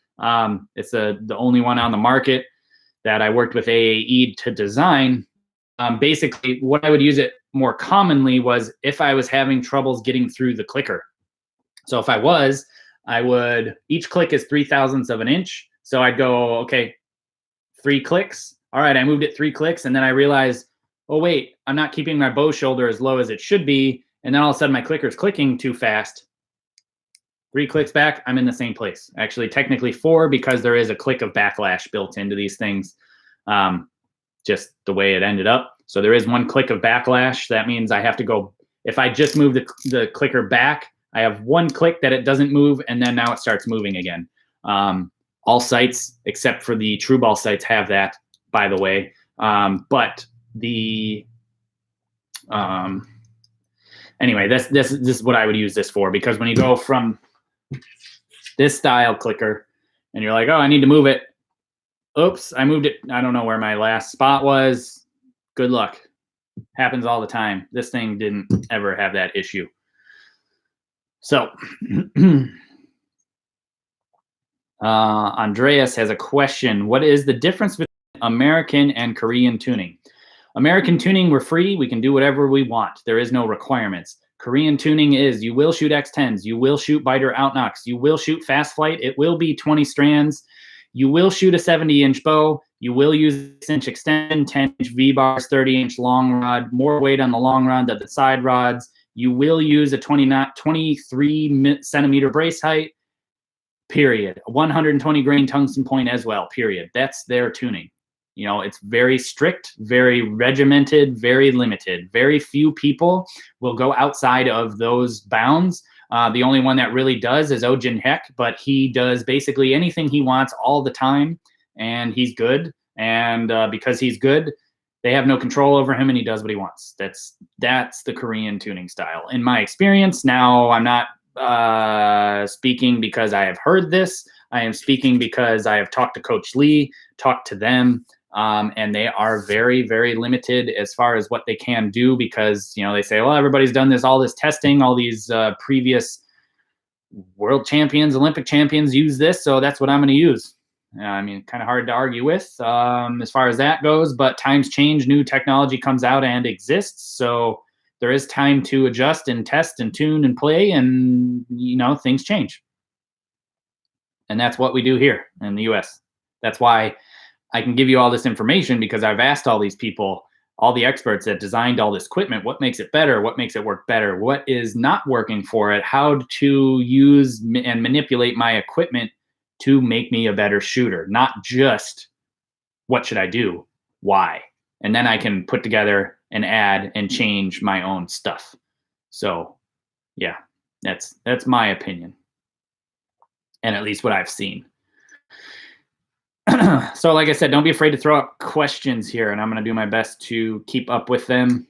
It's the only one on the market that I worked with AAE to design. Basically, what I would use it more commonly was if I was having troubles getting through the clicker. So if I would, each click is 0.03 of an inch. So I'd go, okay, 3 clicks. All right, I moved it 3 clicks, and then I realized, oh wait, I'm not keeping my bow shoulder as low as it should be. And then all of a sudden my clicker's clicking too fast. 3 clicks back, I'm in the same place. Actually, technically 4, because there is a click of backlash built into these things. just the way it ended up. So there is 1 click of backlash. That means I have to go, if I just move the clicker back, I have 1 click that it doesn't move, and then now it starts moving again. All sites except for the TrueBall sites have that, by the way. But the anyway, this is what I would use this for, because when you go from this style clicker and you're like, oh, I need to move it. Oops, I moved it. I don't know where my last spot was. Good luck. Happens all the time. This thing didn't ever have that issue. So Andreas has a question. What is the difference between American and Korean tuning? American tuning, we're free. We can do whatever we want. There is no requirements. Korean tuning is you will shoot X10s. You will shoot biter outknocks. You will shoot fast flight. It will be 20 strands. You will shoot a 70-inch bow. You will use 6-inch extension, 10-inch V-bars, 30-inch long rod, more weight on the long rod than the side rods. You will use a 23-centimeter brace height, period. A 120-grain tungsten point as well, period. That's their tuning. You know, it's very strict, very regimented, very limited. Very few people will go outside of those bounds. The only one that really does is Ojin Heck, but he does basically anything he wants all the time, and he's good. And because he's good, they have no control over him, and he does what he wants. That's the Korean tuning style. In my experience, now I'm not speaking because I have heard this. I am speaking because I have talked to Coach Lee, talked to them, and they are very, very limited as far as what they can do, because, you know, they say, well, everybody's done this, all this testing, all these previous world champions, Olympic champions use this, so that's what I'm going to use. I mean, kind of hard to argue with as far as that goes, but times change, new technology comes out and exists, so there is time to adjust and test and tune and play, and, you know, things change. And that's what we do here in the US. That's why I can give you all this information, because I've asked all these people, all the experts that designed all this equipment, what makes it better? What makes it work better? What is not working for it? How to use and manipulate my equipment to make me a better shooter, not just what should I do? Why? And then I can put together and add and change my own stuff. So yeah, that's my opinion, and at least what I've seen. So like I said, don't be afraid to throw out questions here, and I'm going to do my best to keep up with them.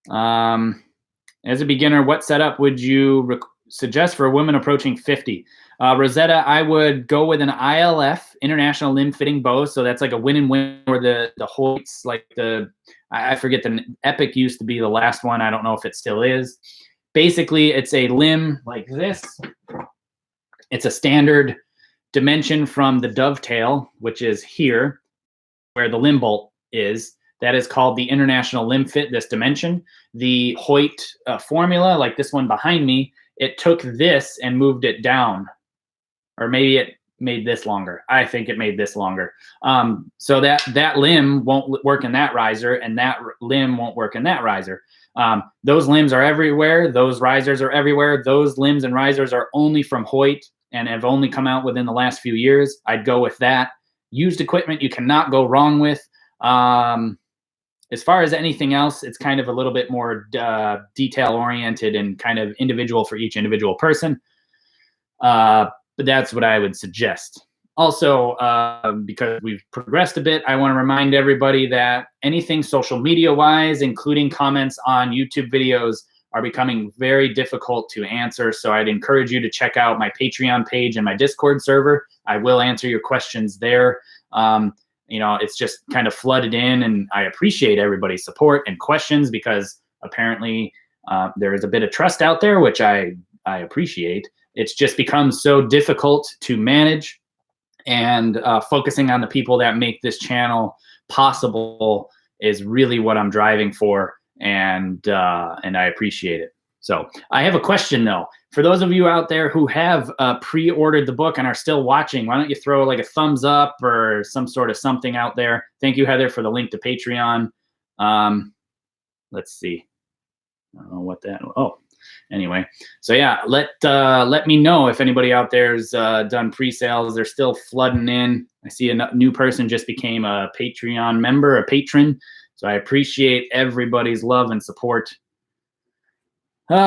As a beginner, what setup would you suggest for a woman approaching 50? Rosetta, I would go with an ILF, International Limb Fitting Bow. So that's like a win-and-win, or the Hoyts, like I forget, the Epic used to be the last one. I don't know if it still is. Basically, it's a limb like this. It's a standard dimension from the dovetail, which is here, where the limb bolt is. That is called the International Limb Fit, this dimension. The Hoyt formula, like this one behind me, it took this and moved it down. Or maybe it made this longer. I think it made this longer. So that limb won't work in that riser, and that limb won't work in that riser. Those limbs are everywhere. Those risers are everywhere. Those limbs and risers are only from Hoyt and have only come out within the last few years. I'd go with that. Used equipment you cannot go wrong with. As far as anything else, it's kind of a little bit more detail-oriented and kind of individual for each individual person. But that's what I would suggest. Also, because we've progressed a bit, I want to remind everybody that anything social media-wise, including comments on YouTube videos, are becoming very difficult to answer. So I'd encourage you to check out my Patreon page and my Discord server. I will answer your questions there. You know, it's just kind of flooded in, and I appreciate everybody's support and questions, because apparently there is a bit of trust out there, which I appreciate. It's just become so difficult to manage, and focusing on the people that make this channel possible is really what I'm driving for, and I appreciate it. So I have a question though. For those of you out there who have pre-ordered the book and are still watching, why don't you throw like a thumbs up or some sort of something out there? Thank you, Heather, for the link to Patreon. Let's see. I don't know what that, oh, anyway. So yeah, let me know if anybody out there's done pre-sales. They're still flooding in. I see a new person just became a Patreon member, a patron. So I appreciate everybody's love and support. All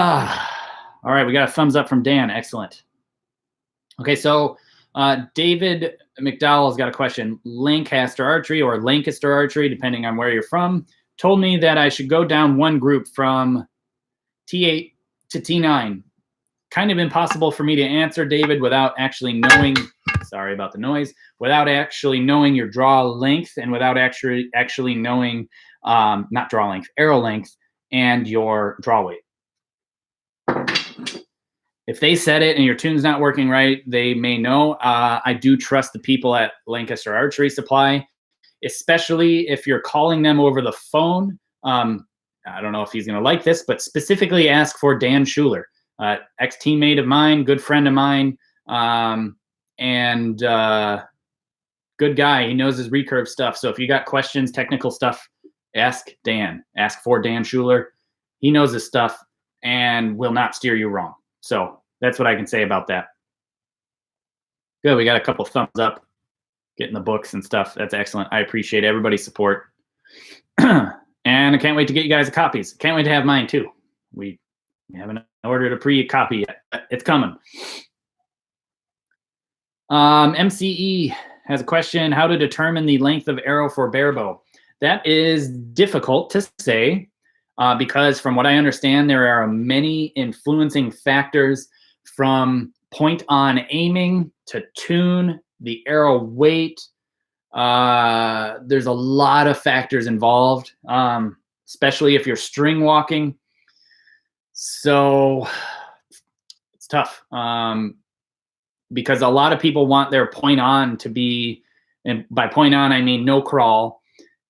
right, we got a thumbs up from Dan. Excellent. Okay, so David McDowell's got a question. Lancaster Archery or Lancaster Archery, depending on where you're from, told me that I should go down one group from T8 to T9. Kind of impossible for me to answer, David, without actually knowing, sorry about the noise, without actually knowing your draw length and without actually knowing, not draw length, arrow length and your draw weight. If they said it and your tune's not working right, they may know. I do trust the people at Lancaster Archery Supply, especially if you're calling them over the phone. I don't know if he's going to like this, but specifically ask for Dan Schuler, ex-teammate of mine, good friend of mine, and good guy. He knows his recurve stuff. So if you got questions, technical stuff, ask Dan. Ask for Dan Schuler. He knows his stuff and will not steer you wrong. So that's what I can say about that. Good. We got a couple thumbs up, getting the books and stuff. That's excellent. I appreciate everybody's support. And I can't wait to get you guys copies. Can't wait to have mine too. We haven't ordered a pre-copy yet. It's coming. MCE has a question. How to determine the length of arrow for Barebow? That is difficult to say. Because from what I understand, there are many influencing factors from point on aiming to tune, the arrow weight. There's a lot of factors involved, especially if you're string walking. So it's tough because a lot of people want their point on to be, and by point on, I mean no crawl,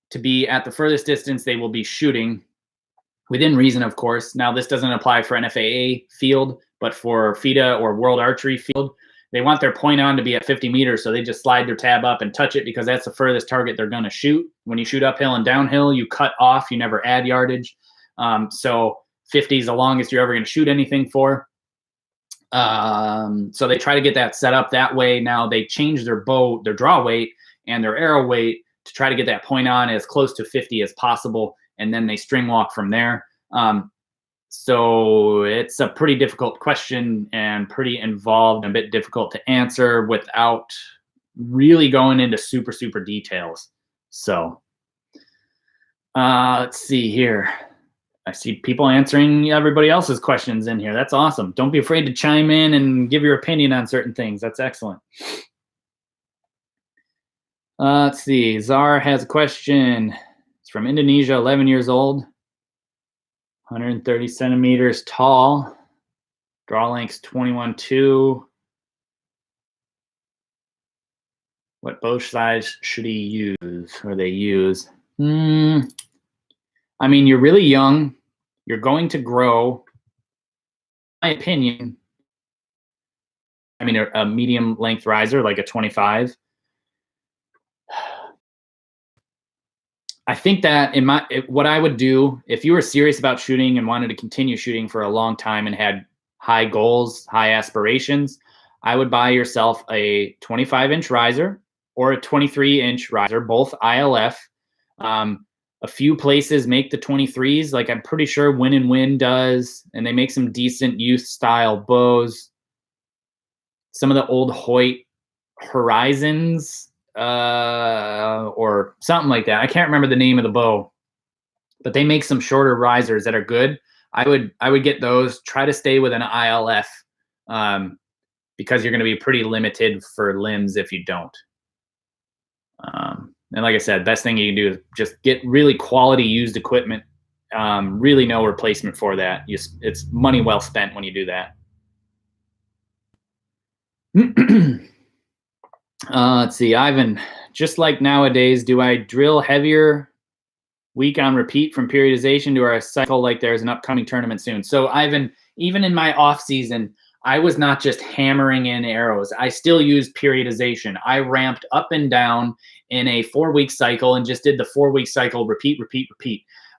to be at the furthest distance they will be shooting. Within reason, of course. Now, this doesn't apply for NFAA field, but for FIDA or World Archery field, they want their point on to be at 50 meters, so they just slide their tab up and touch it because that's the furthest target they're going to shoot. When you shoot uphill and downhill, you cut off, you never add yardage. So 50 is the longest you're ever going to shoot anything for. So they try to get that set up that way. Now they change their bow, their draw weight, and their arrow weight to try to get that point on as close to 50 as possible. And then they string walk from there. So it's a pretty difficult question and pretty involved and a bit difficult to answer without really going into super details. So let's see here. I see people answering everybody else's questions in here. That's awesome. Don't be afraid to chime in and give your opinion on certain things. That's excellent. Let's see. Czar has a question. From Indonesia, 11 years old, 130 centimeters tall, draw lengths 21.2. What bow size should he use or they use? I mean, you're really young. You're going to grow. In my opinion, I mean, a medium length riser, like a 25. I think that what I would do if you were serious about shooting and wanted to continue shooting for a long time and had high goals, high aspirations, I would buy yourself a 25-inch riser or a 23-inch riser, both ILF. A few places make the 23s, like I'm pretty sure Win and Win does, and they make some decent youth style bows. Some of the old Hoyt Horizons, or something like that. I can't remember the name of the bow, but they make some shorter risers that are good. I would get those. Try to stay with an ILF because you're going to be pretty limited for limbs if you don't. And like I said, best thing you can do is just get really quality used equipment. Really no replacement for that. It's money well spent when you do that. Let's see, Ivan, just like nowadays, do I drill heavier week on repeat from periodization to our cycle like there's an upcoming tournament soon? So Ivan, even in my off season, I was not just hammering in arrows. I still used periodization. I ramped up and down in a 4-week cycle and just did the 4-week cycle, repeat.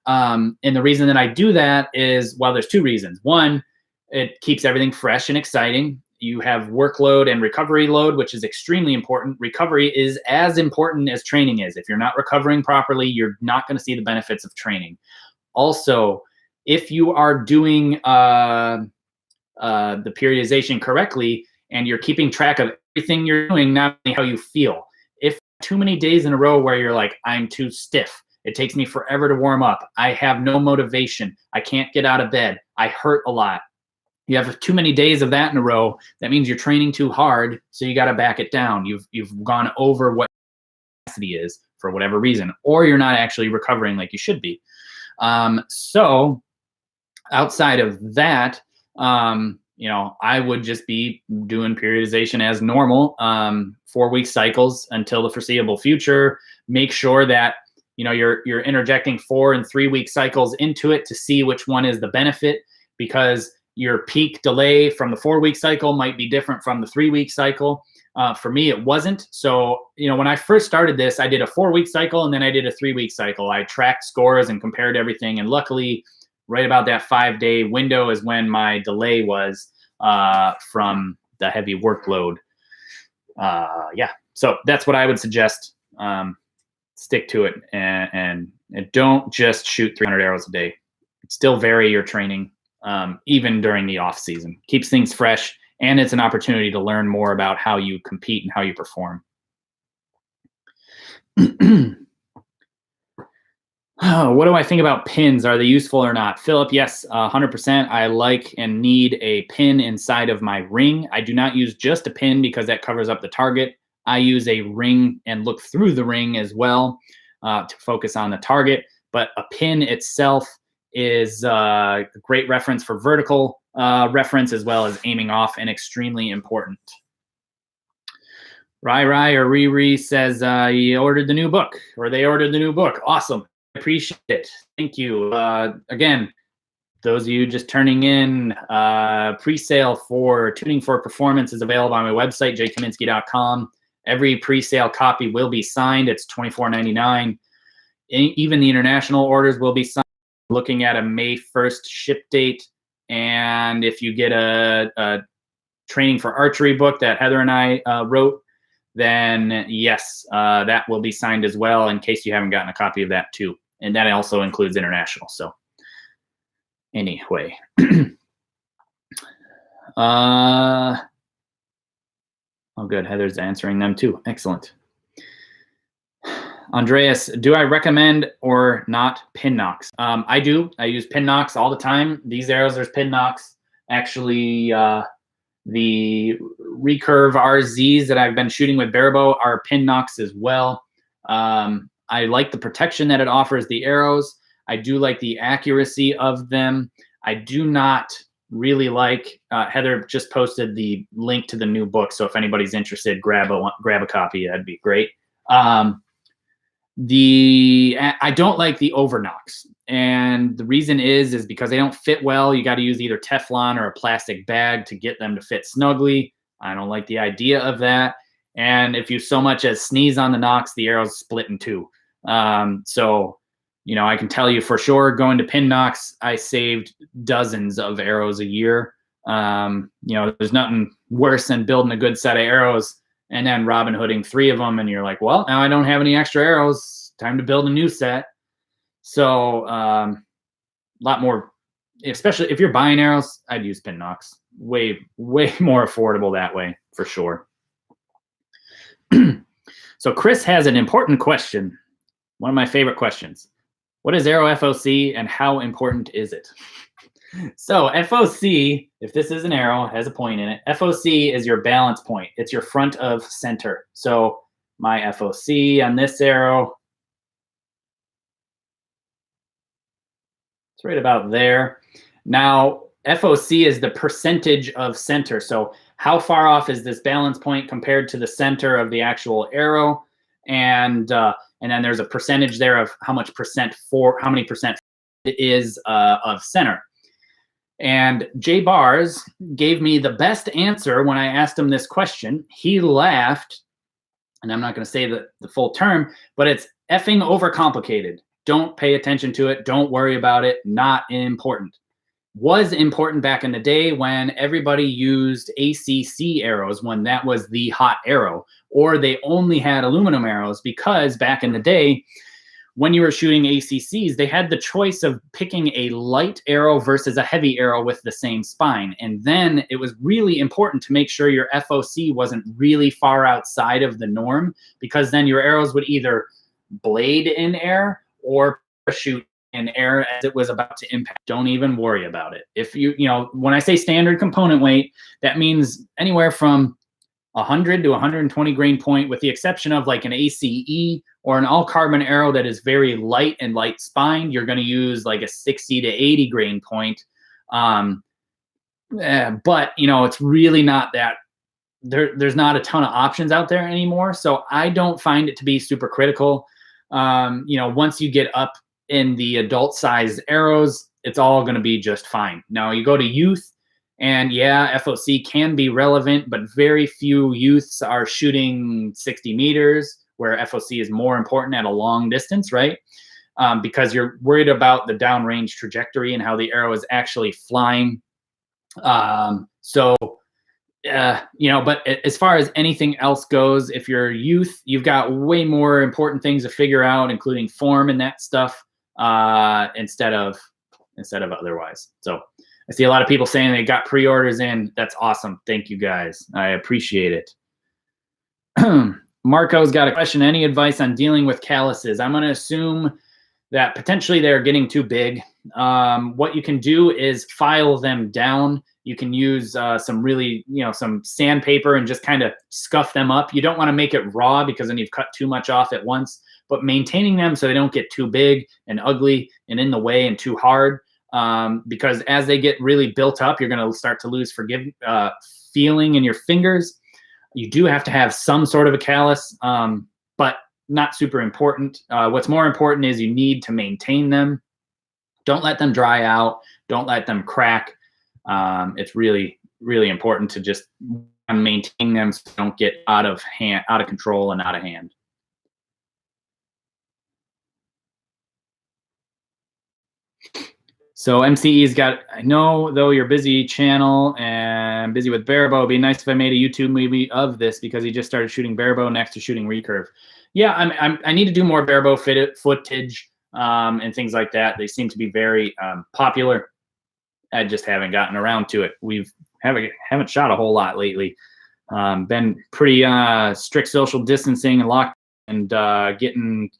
And the reason that I do that is, well, there's two reasons. One, it keeps everything fresh and exciting. you have workload and recovery load, which is extremely important. Recovery is as important as training is. If you're not recovering properly, you're not going to see the benefits of training. Also, if you are doing the periodization correctly and you're keeping track of everything you're doing, not only how you feel. If too many days in a row where you're like, I'm too stiff, it takes me forever to warm up, I have no motivation, I can't get out of bed, I hurt a lot. You have too many days of that in a row, that means you're training too hard, so you got to back it down. You've gone over what capacity is for whatever reason, or you're not actually recovering like you should be. So outside of that, I would just be doing periodization as normal, 4-week cycles until the foreseeable future. Make sure that you're interjecting 4 and 3-week cycles into it to see which one is the benefit, because your peak delay from the 4-week cycle might be different from the 3-week cycle. For me, it wasn't. So, when I first started this, I did a 4-week cycle and then I did a 3-week cycle. I tracked scores and compared everything. And luckily, right about that 5-day window is when my delay was from the heavy workload. So that's what I would suggest. Stick to it and don't just shoot 300 arrows a day. Still vary your training, even during the off season. Keeps things fresh, and it's an opportunity to learn more about how you compete and how you perform. What do I think about pins? Are they useful or not? Philip, yes, 100%. I like and need a pin inside of my ring. I do not use just a pin because that covers up the target. I use a ring and look through the ring as well to focus on the target. But a pin itself is a great reference for vertical reference as well as aiming off, and extremely important. Rai or Riri says he ordered the new book, or they ordered the new book. Awesome. Appreciate it. Thank you. Again, those of you just turning in, pre-sale for Tuning for Performance is available on my website, jkaminsky.com. Every pre-sale copy will be signed. It's $24.99. Even the international orders will be signed. Looking at a May 1st ship date. And if you get a training for archery book that Heather and I wrote, then yes, that will be signed as well, in case you haven't gotten a copy of that too. And that also includes international. So anyway. Oh, good. Heather's answering them too. Excellent. Andreas, do I recommend or not pin knocks? I do. I use pin knocks all the time. These arrows, there's pin knocks. Actually, the recurve RZs that I've been shooting with Barebow are pin knocks as well. I like the protection that it offers the arrows. I do like the accuracy of them. I do not really like, Heather just posted the link to the new book, so if anybody's interested, grab a copy. That'd be great. I don't like the overknocks, and the reason is because they don't fit well. You got to use either Teflon or a plastic bag to get them to fit snugly. I don't like the idea of that. And if you so much as sneeze on the knocks, the arrow's split in two. So, I can tell you for sure, going to pin knocks, I saved dozens of arrows a year. There's nothing worse than building a good set of arrows and then Robin Hooding 3 of them, and you're like, well, now I don't have any extra arrows. Time to build a new set. So a lot more, especially if you're buying arrows, I'd use pin knocks. Way more affordable that way, for sure. So Chris has an important question. One of my favorite questions. What is arrow FOC and how important is it? So FOC, if this is an arrow, has a point in it. FOC is your balance point. It's your front of center. So my FOC on this arrow, it's right about there. Now, FOC is the percentage of center. So how far off is this balance point compared to the center of the actual arrow? And then there's a percentage there of how many percent it is of center. And Jay Bars gave me the best answer when I asked him this question. He laughed, and I'm not going to say the full term, but it's effing overcomplicated. Don't pay attention to it. Don't worry about it. Not important. was important back in the day when everybody used ACC arrows, when that was the hot arrow, or they only had aluminum arrows, because back in the day, when you were shooting ACCs, they had the choice of picking a light arrow versus a heavy arrow with the same spine. And then it was really important to make sure your FOC wasn't really far outside of the norm, because then your arrows would either blade in air or parachute in air as it was about to impact. Don't even worry about it. If you know, when I say standard component weight, that means anywhere from 100 to 120 grain point, with the exception of like an ACE or an all carbon arrow that is very light and light spined. You're going to use like a 60 to 80 grain point. But you know, it's really not that there's not a ton of options out there anymore. So I don't find it to be super critical. You know, once you get up in the adult sized arrows, it's all going to be just fine. Now you go to youth, and yeah, FOC can be relevant, but very few youths are shooting 60 meters, where FOC is more important at a long distance, right? Because you're worried about the downrange trajectory and how the arrow is actually flying. You know, but as far as anything else goes, if you're youth, you've got way more important things to figure out, including form and that stuff, instead of otherwise. So I see a lot of people saying they got pre-orders in. That's awesome. Thank you guys. I appreciate it. Marco's got a question. Any advice on dealing with calluses? I'm going to assume that potentially they're getting too big. What you can do is file them down. You can use some really, you know, some sandpaper and just kind of scuff them up. You don't want to make it raw, because then you've cut too much off at once, but maintaining them so they don't get too big and ugly and in the way and too hard. Because as they get really built up, you're going to start to lose feeling in your fingers. You do have to have some sort of a callus, but not super important. What's more important is you need to maintain them. Don't let them dry out. Don't let them crack. It's really, really important to just maintain them so they don't get out of control and out of hand. So MCE's got, I know though you're busy channel and busy with Barebow, it'd be nice if I made a YouTube movie of this, because he just started shooting Barebow next to shooting recurve. Yeah, I need to do more Barebow footage and things like that. They seem to be very popular. I just haven't gotten around to it. Haven't shot a whole lot lately. Been pretty strict social distancing and locked, and getting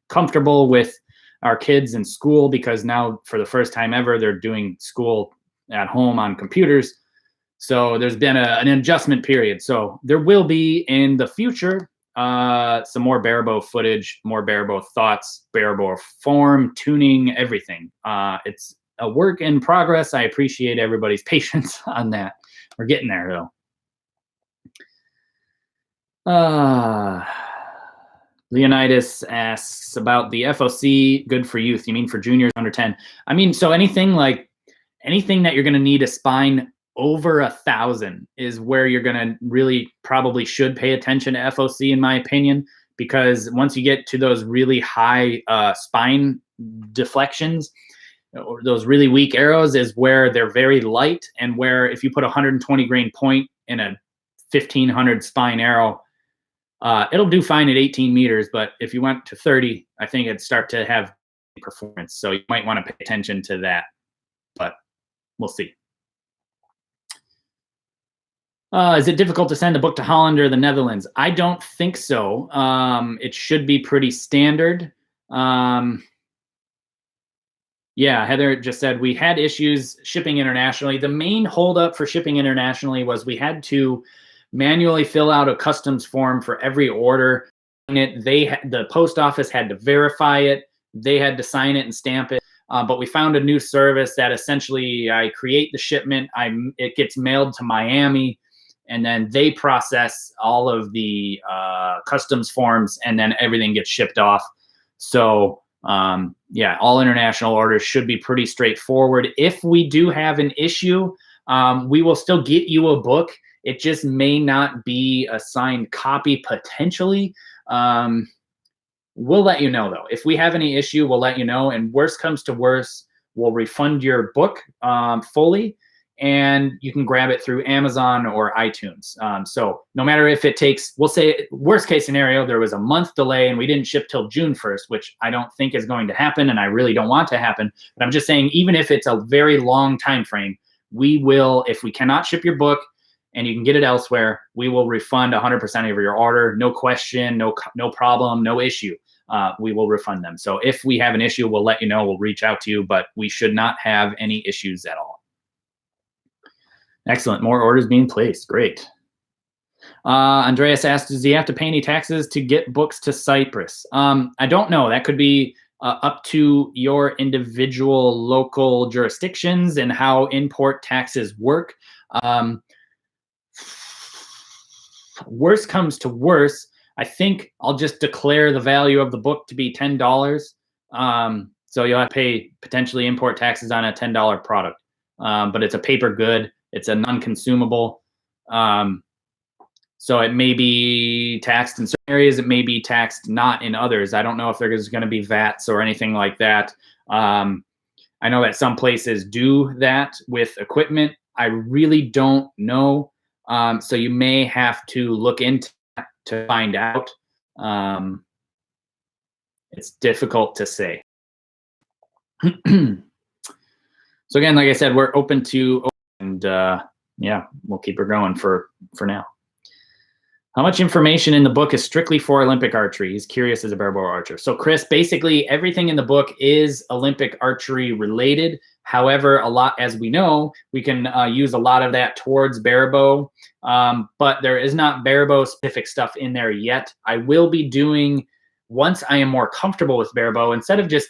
comfortable with our kids in school, because now for the first time ever, they're doing school at home on computers. So there's been an adjustment period. So there will be in the future some more Barebow footage, more Barebow thoughts, Barebow form, tuning, everything. It's a work in progress. I appreciate everybody's patience on that. We're getting there though. Leonidas asks about the FOC, good for youth. You mean for juniors under 10? I mean, so anything that you're going to need a spine over 1,000 is where you're going to really probably should pay attention to FOC, in my opinion, because once you get to those really high spine deflections, or those really weak arrows, is where they're very light, and where if you put a 120 grain point in a 1,500 spine arrow, it'll do fine at 18 meters, but if you went to 30, I think it'd start to have performance. So you might want to pay attention to that, but we'll see. Is it difficult to send a book to Holland or the Netherlands? I don't think so. It should be pretty standard. Yeah, Heather just said we had issues shipping internationally. The main holdup for shipping internationally was we had to manually fill out a customs form for every order. The post office had to verify it. They had to sign it and stamp it. But we found a new service that essentially I create the shipment. It gets mailed to Miami, and then they process all of the customs forms, and then everything gets shipped off. So yeah, all international orders should be pretty straightforward. If we do have an issue, we will still get you a book. It just may not be a signed copy potentially. We'll let you know though. If we have any issue, we'll let you know. And worst comes to worst, we'll refund your book fully, and you can grab it through Amazon or iTunes. So no matter if it takes, we'll say worst case scenario, there was a month delay and we didn't ship till June 1st, which I don't think is going to happen, and I really don't want to happen. But I'm just saying, even if it's a very long time frame, we will, if we cannot ship your book and you can get it elsewhere, we will refund 100% of your order. No question, no problem, no issue. We will refund them. So if we have an issue, we'll let you know, we'll reach out to you, but we should not have any issues at all. Excellent. More orders being placed. Great. Andreas asked, does he have to pay any taxes to get books to Cyprus? I don't know. That could be up to your individual local jurisdictions and how import taxes work. Worst comes to worst, I think I'll just declare the value of the book to be $10. So you'll have to pay potentially import taxes on a $10 product. But it's a paper good. It's a non-consumable. So it may be taxed in certain areas. It may be taxed not in others. I don't know if there's going to be VATs or anything like that. I know that some places do that with equipment. I really don't know. So you may have to look into that to find out. It's difficult to say. So again, like I said, we're open to, and yeah, we'll keep her going for now. How much information in the book is strictly for Olympic archery? He's curious as a barebow archer. So Chris, basically everything in the book is Olympic archery related. However, a lot, as we know, we can use a lot of that towards barebow, but there is not barebow specific stuff in there yet. I will be doing, once I am more comfortable with barebow, instead of just,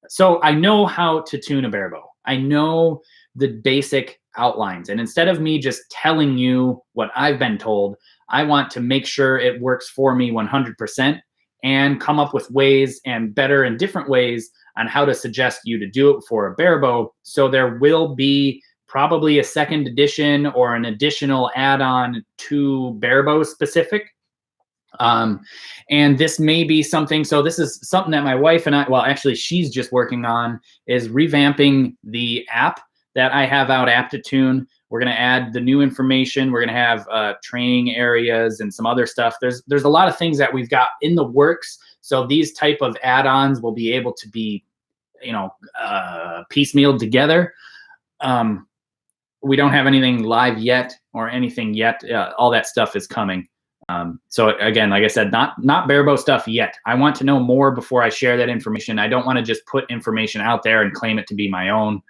so I know how to tune a barebow. I know the basic outlines. And instead of me just telling you what I've been told, I want to make sure it works for me 100% and come up with ways and better and different ways on how to suggest you to do it for a barebow. So there will be probably a second edition or an additional add-on to barebow specific. And this may be something, so this is something that my wife and I, well, actually she's just working on, is revamping the app that I have out, Aptitune. We're going to add the new information. We're going to have training areas and some other stuff. There's a lot of things that we've got in the works. So these type of add-ons will be able to be, you know, piecemealed together. We don't have anything live yet or anything yet. All that stuff is coming. So again, like I said, not barebow stuff yet. I want to know more before I share that information. I don't want to just put information out there and claim it to be my own.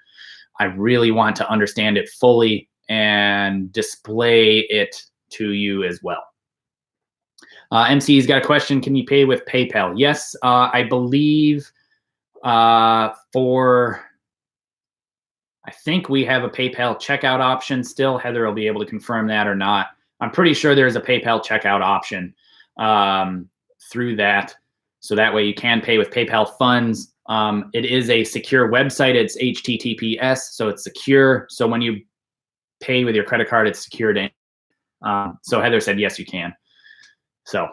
I really want to understand it fully and display it to you as well. MC's got a question. Can you pay with PayPal? Yes, I believe I think we have a PayPal checkout option still. Heather will be able to confirm that or not. I'm pretty sure there's a PayPal checkout option through that. So that way you can pay with PayPal funds. It is a secure website. It's HTTPS, so it's secure. So when you pay with your credit card, it's secured in. So Heather said, yes, you can. So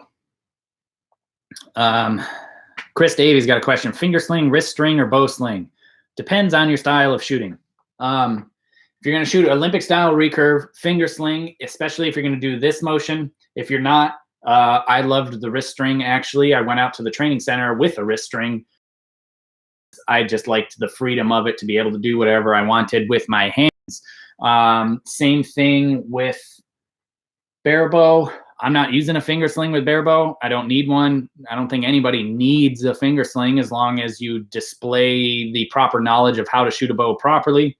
Chris Davies got a question. Finger sling, wrist string, or bow sling? Depends on your style of shooting. If you're going to shoot Olympic style recurve, finger sling, especially if you're going to do this motion. If you're not, I loved the wrist string. Actually, I went out to the training center with a wrist string. I just liked the freedom of it to be able to do whatever I wanted with my hands. Same thing with barebow. I'm not using a finger sling with barebow. I don't need one. I don't think anybody needs a finger sling as long as you display the proper knowledge of how to shoot a bow properly.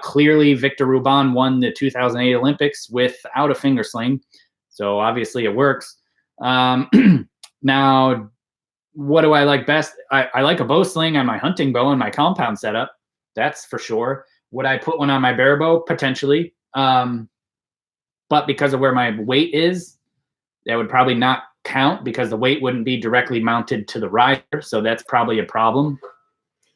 Clearly, Victor Ruban won the 2008 Olympics without a finger sling, so obviously it works. Now, what do I like best? I like a bow sling on my hunting bow and my compound setup. That's for sure. Would I put one on my barebow? Potentially. But because of where my weight is, that would probably not count because the weight wouldn't be directly mounted to the riser. So that's probably a problem.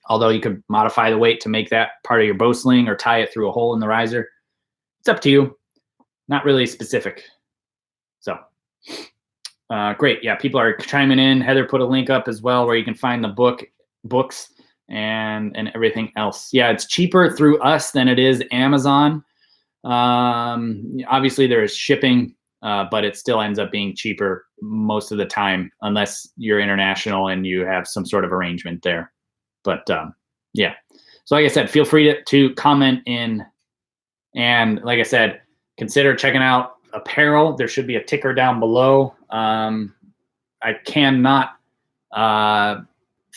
Although you could modify the weight to make that part of your bow sling or tie it through a hole in the riser. It's up to you. Not really specific. So great. Yeah, people are chiming in. Heather put a link up as well where you can find the books. and everything else. Yeah, it's cheaper through us than it is Amazon. Obviously there is shipping, but it still ends up being cheaper most of the time, unless you're international and you have some sort of arrangement there. But yeah, so like I said, feel free to comment in, and like I said, consider checking out apparel. There should be a ticker down below. I cannot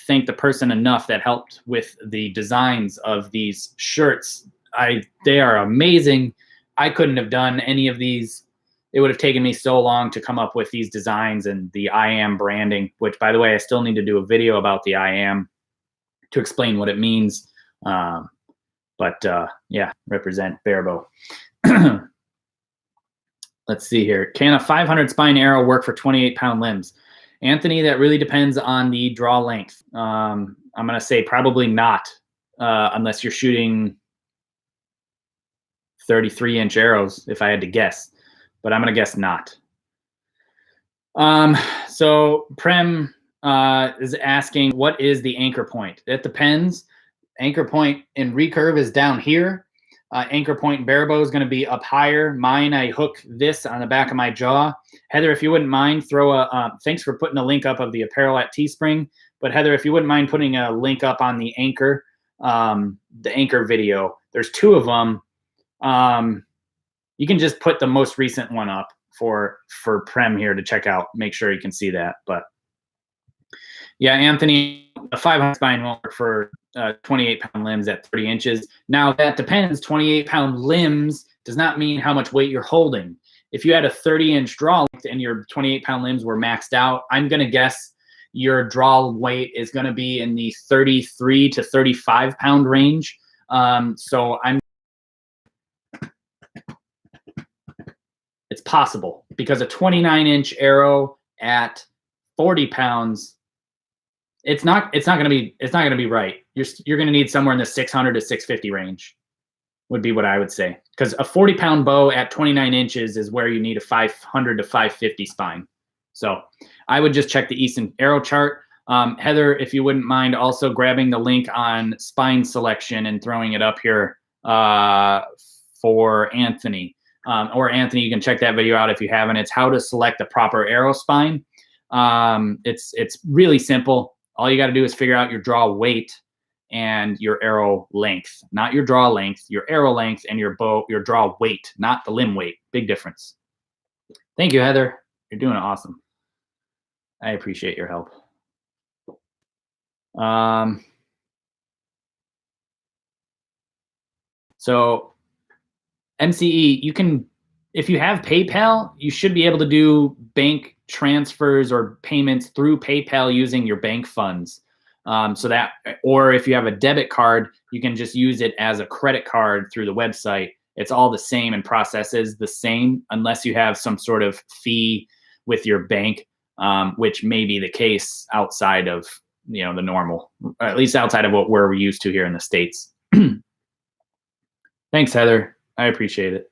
thank the person enough that helped with the designs of these shirts. They are amazing. I couldn't have done any of these. It would have taken me so long to come up with these designs and the I am branding, which, by the way, I still need to do a video about the I am to explain what it means. But yeah, represent Barebow. Let's see here. Can a 500 spine arrow work for 28-pound limbs? Anthony, that really depends on the draw length. I'm going to say probably not, unless you're shooting 33-inch arrows, if I had to guess. But I'm going to guess not. So Prem is asking, what is the anchor point? It depends. Anchor point in recurve is down here. Anchor point in Barebow is going to be up higher. Mine, I hook this on the back of my jaw. Heather, if you wouldn't mind, throw a thanks for putting a link up of the apparel at Teespring. But Heather, if you wouldn't mind putting a link up on the anchor video. There's 2 of them. You can just put the most recent one up for Prem here to check out. Make sure you can see that. But yeah, Anthony, a 500 spine won't work for 28-pound limbs at 30 inches. Now that depends. 28-pound limbs does not mean how much weight you're holding. If you had a 30-inch draw length and your 28-pound limbs were maxed out, I'm going to guess your draw weight is going to be in the 33 to 35-pound range. So it's possible, because a 29-inch arrow at 40 pounds, it's not going to be right. You're going to need somewhere in the 600 to 650 range would be what I would say, because a 40-pound bow at 29 inches is where you need a 500 to 550 spine. So I would just check the Easton arrow chart. Heather, if you wouldn't mind also grabbing the link on spine selection and throwing it up here for Anthony. Or Anthony, you can check that video out if you haven't. It's how to select the proper arrow spine. It's really simple. All you got to do is figure out your draw weight and your arrow length, not your draw length, your arrow length, and your draw weight, not the limb weight. Big difference. Thank you, Heather. You're doing awesome. I appreciate your help. So MCE, you can, if you have PayPal, you should be able to do bank transfers or payments through PayPal using your bank funds. Or if you have a debit card, you can just use it as a credit card through the website. It's all the same and processes the same, unless you have some sort of fee with your bank, which may be the case outside of, the normal, at least outside of what we're used to here in the States. Thanks, Heather. I appreciate it.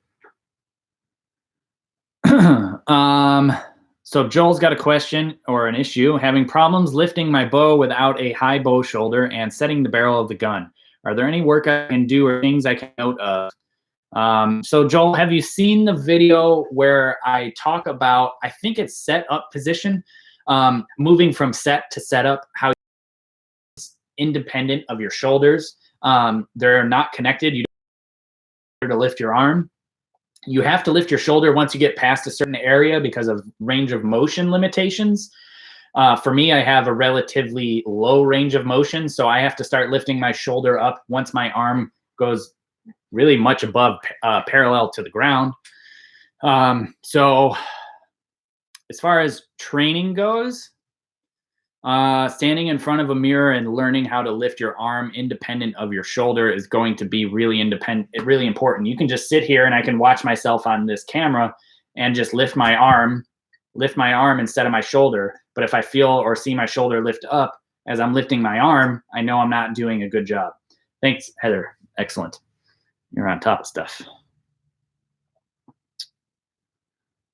So Joel's got a question or an issue. Having problems lifting my bow without a high bow shoulder and setting the barrel of the gun. Are there any work I can do or things I can note of? So Joel, have you seen the video where I talk about, I think it's set up position, moving from set to setup, how it's independent of your shoulders. They're not connected. You don't have to lift your arm. You have to lift your shoulder once you get past a certain area because of range of motion limitations. For me, I have a relatively low range of motion, so I have to start lifting my shoulder up once my arm goes really much above parallel to the ground. So as far as training goes, standing in front of a mirror and learning how to lift your arm independent of your shoulder is going to be really important. You can just sit here and I can watch myself on this camera and just lift my arm instead of my shoulder. But if I feel or see my shoulder lift up as I'm lifting my arm, I know I'm not doing a good job. Thanks, Heather. Excellent. You're on top of stuff.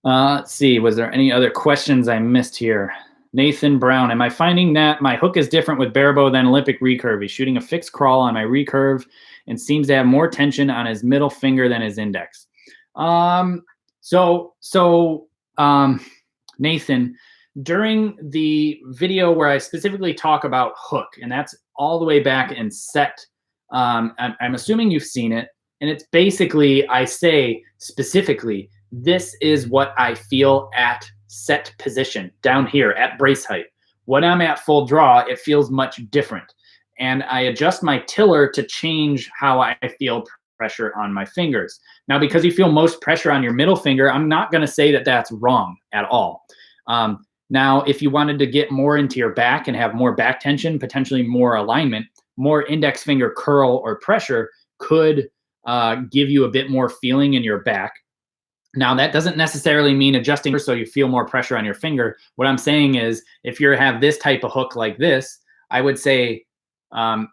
Let's see. Was there any other questions I missed here? Nathan Brown, am I finding that my hook is different with Barebow than Olympic recurve? He's shooting a fixed crawl on my recurve and seems to have more tension on his middle finger than his index. Nathan, during the video where I specifically talk about hook, and that's all the way back in set, I'm assuming you've seen it, and it's basically, I say specifically, this is what I feel at set position down here at brace height. When I'm at full draw, it feels much different. And I adjust my tiller to change how I feel pressure on my fingers. Now, because you feel most pressure on your middle finger, I'm not going to say that that's wrong at all. Now, if you wanted to get more into your back and have more back tension, potentially more alignment, more index finger curl or pressure could give you a bit more feeling in your back. Now, that doesn't necessarily mean adjusting so you feel more pressure on your finger. What I'm saying is if you have this type of hook like this, I would say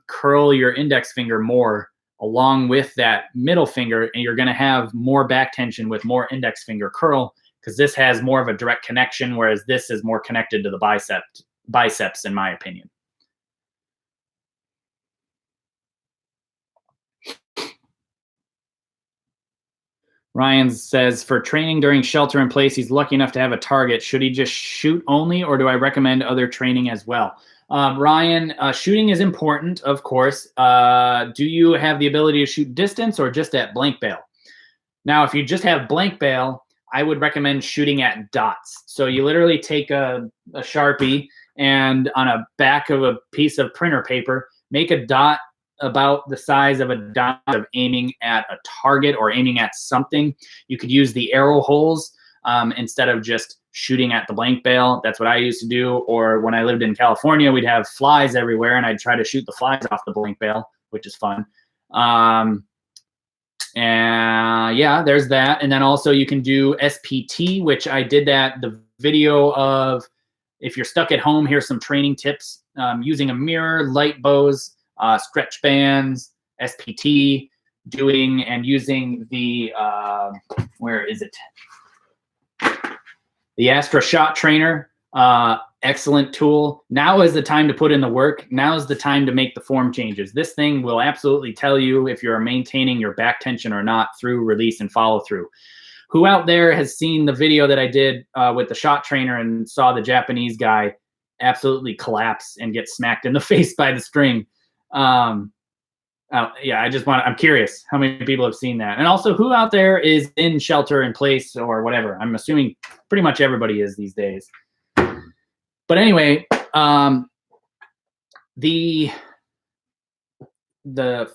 curl your index finger more along with that middle finger, and you're going to have more back tension with more index finger curl because this has more of a direct connection, whereas this is more connected to the biceps, in my opinion. Ryan says, for training during shelter in place, he's lucky enough to have a target. Should he just shoot only, or do I recommend other training as well? Ryan, shooting is important, of course. Do you have the ability to shoot distance or just at blank bail? Now, if you just have blank bail, I would recommend shooting at dots. So you literally take a Sharpie and on a back of a piece of printer paper, make a dot about the size of a dot of aiming at a target or aiming at something. You could use the arrow holes instead of just shooting at the blank bail. That's what I used to do. Or when I lived in California, we'd have flies everywhere and I'd try to shoot the flies off the blank bail, which is fun. And yeah, there's that. And then also you can do SPT, which I did the video of, if you're stuck at home, here's some training tips. Using a mirror, light bows, stretch bands, SPT, doing and using the, where is it? The Astra Shot Trainer, excellent tool. Now is the time to put in the work. Now is the time to make the form changes. This thing will absolutely tell you if you're maintaining your back tension or not through release and follow through. Who out there has seen the video that I did with the Shot Trainer and saw the Japanese guy absolutely collapse and get smacked in the face by the string? Yeah, I'm curious how many people have seen that. And also, who out there is in shelter in place or whatever? I'm assuming pretty much everybody is these days. But anyway, the the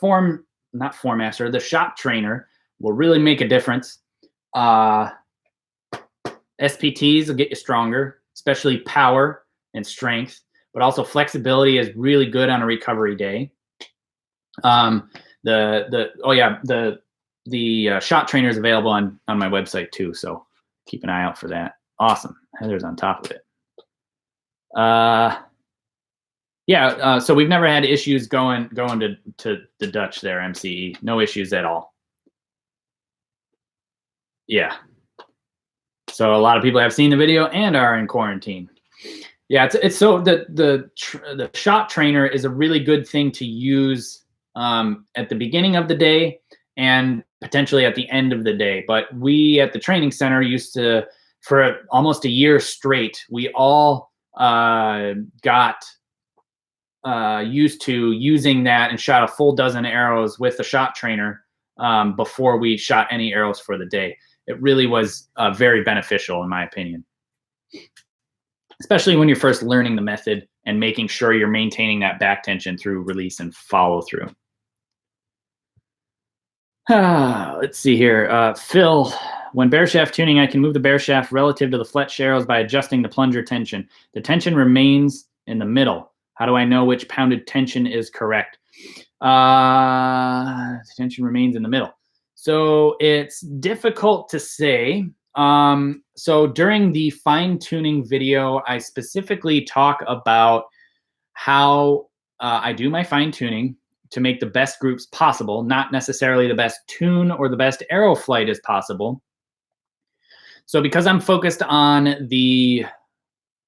Shot Trainer will really make a difference. SPTs will get you stronger, especially power and strength, but also flexibility is really good on a recovery day. The Shot Trainer is available on my website too, so keep an eye out for that. Awesome. Heather's on top of it. So we've never had issues going to the Dutch there, MCE. No issues at all. Yeah. So a lot of people have seen the video and are in quarantine. Yeah, it's so the Shot Trainer is a really good thing to use at the beginning of the day and potentially at the end of the day. But we at the training center used to, for almost a year straight, we all got used to using that and shot a full dozen arrows with the Shot Trainer before we shot any arrows for the day. It really was very beneficial, in my opinion, especially when you're first learning the method and making sure you're maintaining that back tension through release and follow through. Let's see here. Phil, when bear shaft tuning, I can move the bear shaft relative to the fletch arrows by adjusting the plunger tension. The tension remains in the middle. How do I know which pounded tension is correct? The tension remains in the middle. So it's difficult to say. So during the fine tuning video, I specifically talk about how I do my fine tuning to make the best groups possible, not necessarily the best tune or the best arrow flight as possible. So because I'm focused on the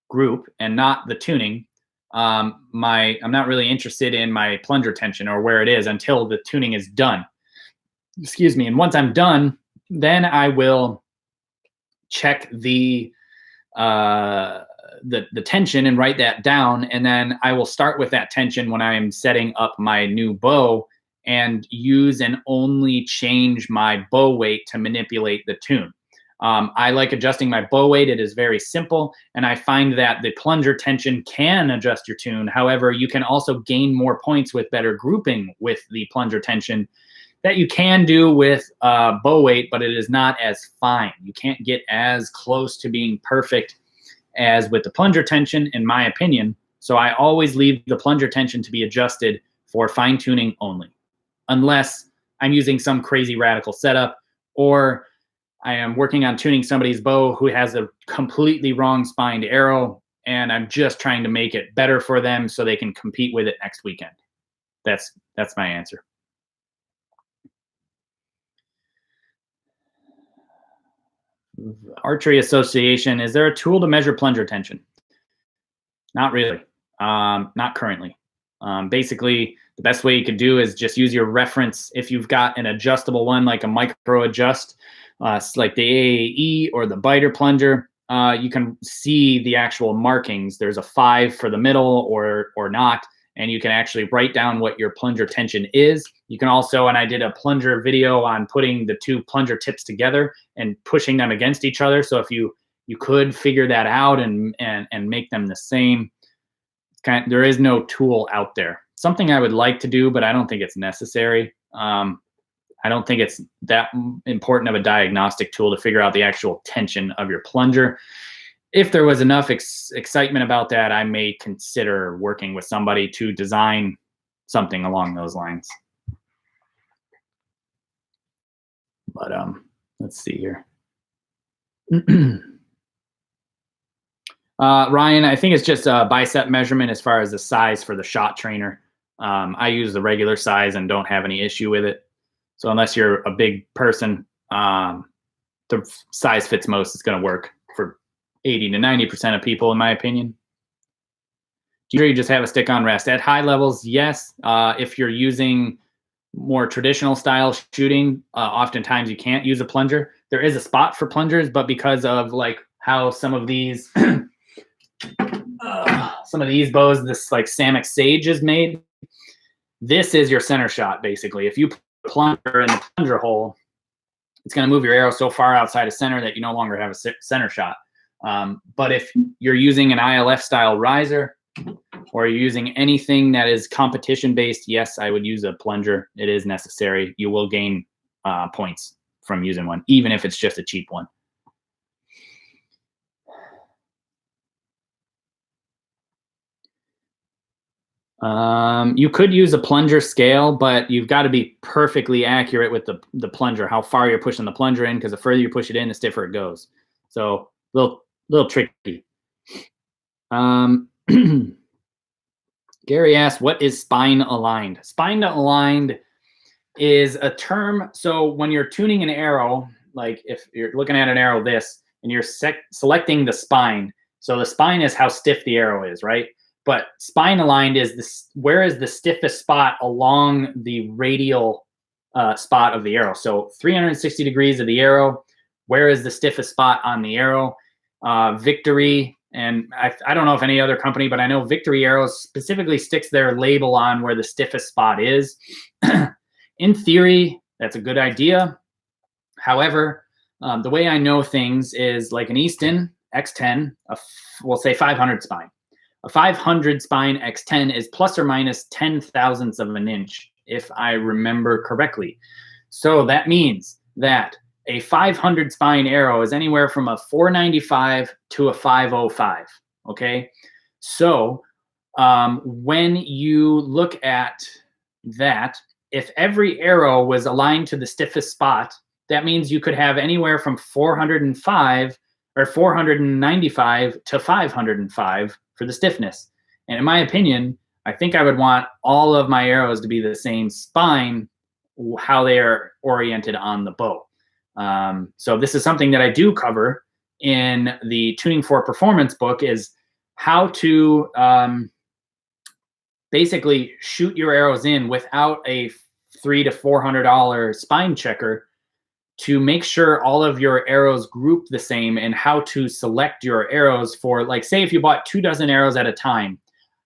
group and not the tuning, I'm not really interested in my plunger tension or where it is until the tuning is done. Excuse me. And once I'm done, then I will check the tension and write that down, and then I will start with that tension when I am setting up my new bow, and use and only change my bow weight to manipulate the tune. I like adjusting my bow weight. It is very simple, and I find that the plunger tension can adjust your tune. However, you can also gain more points with better grouping with the plunger tension that you can do with bow weight, but it is not as fine. You can't get as close to being perfect as with the plunger tension, in my opinion. So I always leave the plunger tension to be adjusted for fine tuning only, unless I'm using some crazy radical setup, or I am working on tuning somebody's bow who has a completely wrong spined arrow, and I'm just trying to make it better for them so they can compete with it next weekend. That's my answer. Archery Association, is there a tool to measure plunger tension? Not really. Not currently. Basically, the best way you could do is just use your reference. If you've got an adjustable one, like a micro adjust, like the AAE or the biter plunger, you can see the actual markings. There's a 5 for the middle or not, and you can actually write down what your plunger tension is. You can also, and I did a plunger video on putting the two plunger tips together and pushing them against each other. So if you could figure that out and make them the same. There is no tool out there. Something I would like to do, but I don't think it's necessary. I don't think it's that important of a diagnostic tool to figure out the actual tension of your plunger. If there was enough excitement about that, I may consider working with somebody to design something along those lines. But let's see here. Ryan, I think it's just a bicep measurement as far as the size for the shot trainer. I use the regular size and don't have any issue with it. So unless you're a big person, the size fits most is going to work for 80 to 90% of people, in my opinion. Do you just have a stick-on rest? At high levels, yes. If you're using more traditional style shooting, oftentimes you can't use a plunger. There is a spot for plungers, but because of like how some of these bows, this like Samick Sage is made, this is your center shot basically. If you put a plunger in the plunger hole, it's going to move your arrow so far outside of center that you no longer have a center shot. But if you're using an ILF style riser, or you're using anything that is competition based, yes, I would use a plunger. It is necessary. You will gain points from using one, even if it's just a cheap one. You could use a plunger scale, but you've got to be perfectly accurate with the plunger, how far you're pushing the plunger in, because the further you push it in, the stiffer it goes. So little tricky. Gary asked, what is spine aligned? Spine aligned is a term. So when you're tuning an arrow, like if you're looking at an arrow this, and you're selecting the spine. So the spine is how stiff the arrow is, right? But spine aligned is this, where is the stiffest spot along the radial spot of the arrow. So 360 degrees of the arrow, where is the stiffest spot on the arrow? Victory, and I don't know if any other company, but I know Victory Arrows specifically sticks their label on where the stiffest spot is. In theory, that's a good idea. However, the way I know things is like an Easton X10, we'll say 500 spine. A 500 spine X10 is plus or minus 10 thousandths of an inch, if I remember correctly. So that means that a 500 spine arrow is anywhere from a 495 to a 505, okay? So when you look at that, if every arrow was aligned to the stiffest spot, that means you could have anywhere from 405 or 495 to 505 for the stiffness. And in my opinion, I think I would want all of my arrows to be the same spine, how they are oriented on the bow. So this is something that I do cover in the Tuning for Performance book, is how to basically shoot your arrows in without a $300 to $400 spine checker, to make sure all of your arrows group the same, and how to select your arrows for, like, say if you bought 24 arrows at a time,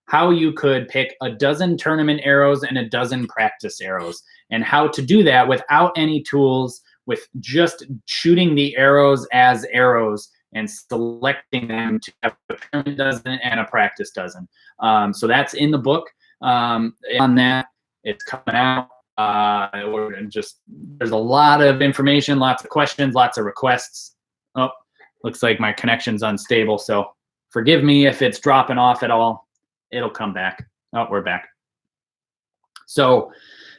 how you could pick a dozen tournament arrows and a dozen practice arrows, and how to do that without any tools, with just shooting the arrows as arrows and selecting them to have a tournament dozen and a practice dozen. So that's in the book. On that, it's coming out. There's a lot of information, lots of questions, lots of requests. Oh, looks like my connection's unstable, so forgive me if it's dropping off at all. It'll come back. Oh, we're back. So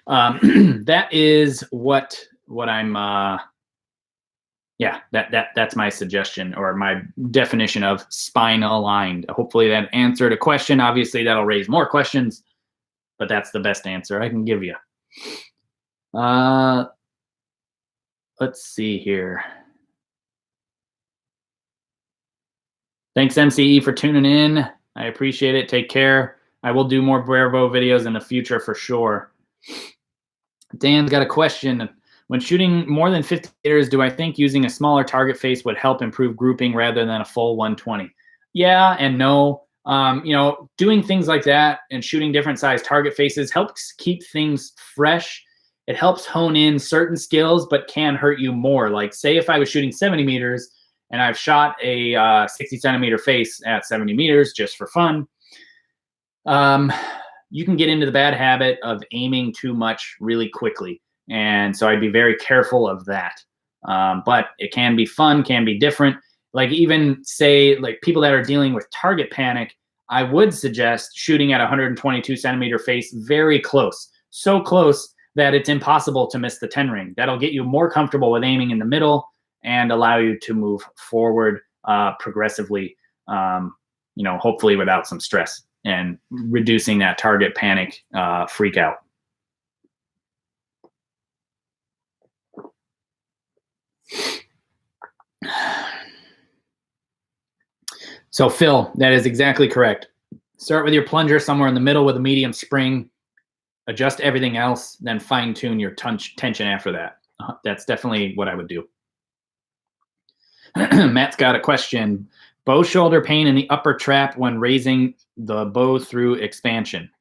that is what I'm yeah, that's my suggestion, or my definition of spine aligned. Hopefully that answered a question. Obviously that'll raise more questions, but that's the best answer I can give you. Let's see here. Thanks, MCE, for tuning in. I appreciate it. Take care. I will do more Barebow videos in the future for sure. Dan's got a question. When shooting more than 50 meters, do I think using a smaller target face would help improve grouping rather than a full 120? Yeah and no. You know, doing things like that and shooting different size target faces helps keep things fresh. It helps hone in certain skills, but can hurt you more. Like, say if I was shooting 70 meters and I've shot a 60 centimeter face at 70 meters just for fun, you can get into the bad habit of aiming too much really quickly. And so I'd be very careful of that. But it can be fun, can be different. Like, even say, like, people that are dealing with target panic, I would suggest shooting at 122 centimeter face very close. So close that it's impossible to miss the 10 ring. That'll get you more comfortable with aiming in the middle and allow you to move forward progressively, you know, hopefully without some stress, and reducing that target panic freak out. So Phil, that is exactly correct. Start with your plunger somewhere in the middle with a medium spring, adjust everything else, then fine tune your tension after that. That's definitely what I would do. Matt's got a question. Bow shoulder pain in the upper trap when raising the bow through expansion.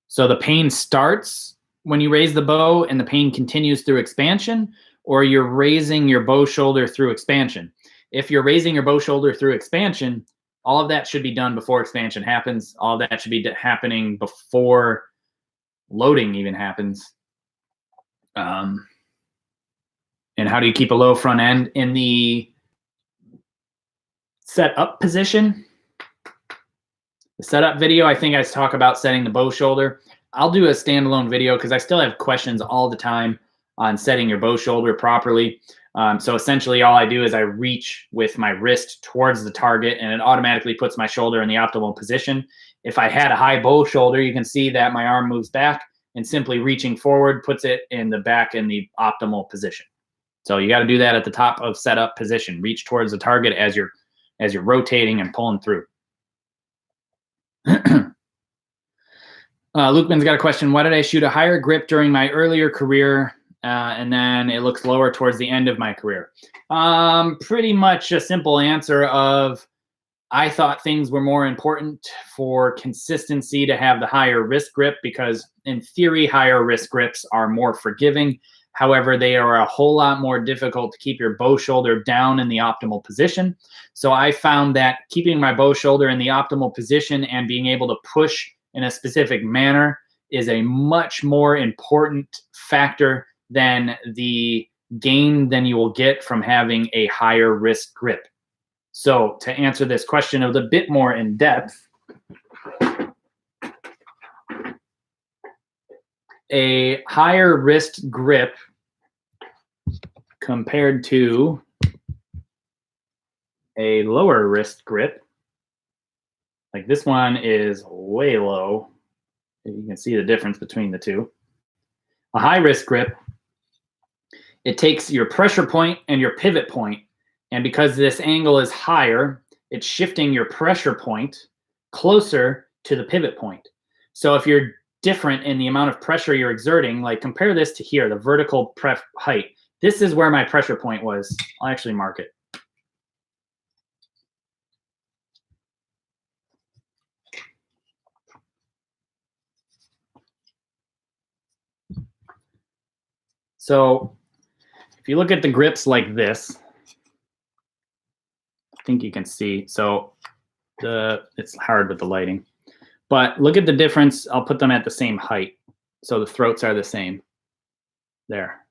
So the pain starts when you raise the bow and the pain continues through expansion, or you're raising your bow shoulder through expansion? If you're raising your bow shoulder through expansion, all of that should be done before expansion happens. All of that should be happening before loading even happens. And how do you keep a low front end? In the setup position, the setup video, I think I talk about setting the bow shoulder. I'll do a standalone video because I still have questions all the time on setting your bow shoulder properly. So essentially all I do is I reach with my wrist towards the target and it automatically puts my shoulder in the optimal position. If I had a high bow shoulder, you can see that my arm moves back, and simply reaching forward puts it in the back in the optimal position. So you got to do that at the top of setup position. Reach towards the target as you're rotating and pulling through. Lukeman's got a question. Why did I shoot a higher grip during my earlier career and then it looks lower towards the end of my career? Pretty much a simple answer of, I thought things were more important for consistency to have the higher wrist grip, because in theory, higher wrist grips are more forgiving. However, they are a whole lot more difficult to keep your bow shoulder down in the optimal position. So I found that keeping my bow shoulder in the optimal position and being able to push in a specific manner is a much more important factor than the gain than you will get from having a higher wrist grip. So to answer this question a little bit more in depth, a higher wrist grip compared to a lower wrist grip, like this one is way low. You can see the difference between the two. A high wrist grip, it takes your pressure point and your pivot point And because this angle is higher, it's shifting your pressure point closer to the pivot point. So if you're different in the amount of pressure you're exerting, like compare this to here, the vertical prep height. This is where my pressure point was. I'll actually mark it. So if you look at the grips like this, I think you can see. So it's hard with the lighting, but look at the difference. I'll put them at the same height. So the throats are the same. There.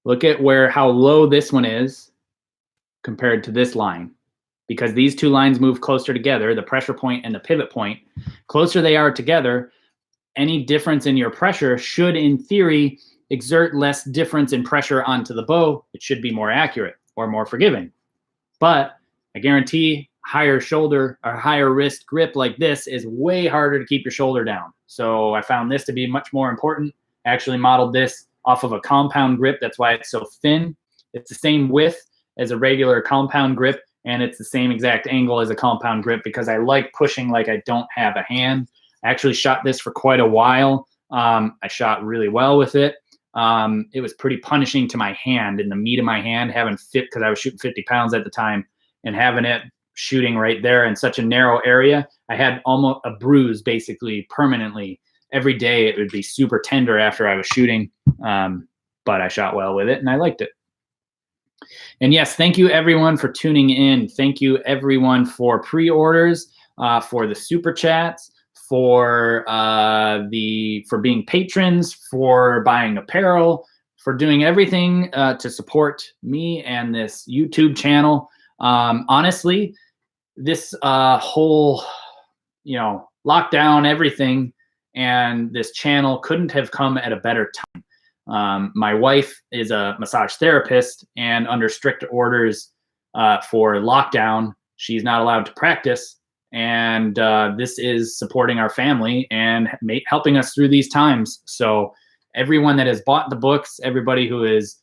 Look at how low this one is compared to this line. Because these two lines move closer together, the pressure point and the pivot point, closer they are together, any difference in your pressure should, in theory, exert less difference in pressure onto the bow. It should be more accurate or more forgiving. But I guarantee higher shoulder or higher wrist grip like this is way harder to keep your shoulder down. So I found this to be much more important. I actually modeled this off of a compound grip. That's why it's so thin. It's the same width as a regular compound grip, and it's the same exact angle as a compound grip because I like pushing like I don't have a hand. I actually shot this for quite a while. I shot really well with it. It was pretty punishing to my hand and the meat of my hand, having fit, because I was shooting 50 pounds at the time, and having it shooting right there in such a narrow area. I had almost a bruise basically permanently. Every day it would be super tender after I was shooting, but I shot well with it and I liked it. And yes, thank you everyone for tuning in. Thank you everyone for pre-orders, for the super chats, for being patrons, for buying apparel, for doing everything to support me and this YouTube channel. Honestly, this whole, lockdown, everything, and this channel couldn't have come at a better time. My wife is a massage therapist, and under strict orders for lockdown, she's not allowed to practice. And this is supporting our family and helping us through these times. So everyone that has bought the books, everybody who has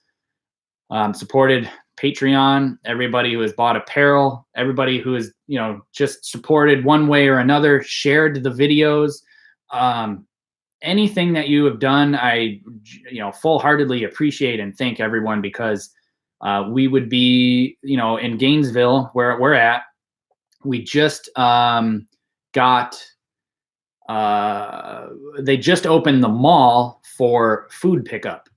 supported Patreon, everybody who has bought apparel, everybody who has, just supported one way or another, shared the videos, anything that you have done, I, full-heartedly appreciate and thank everyone, because we would be, in Gainesville, where we're at, we just they just opened the mall for food pickup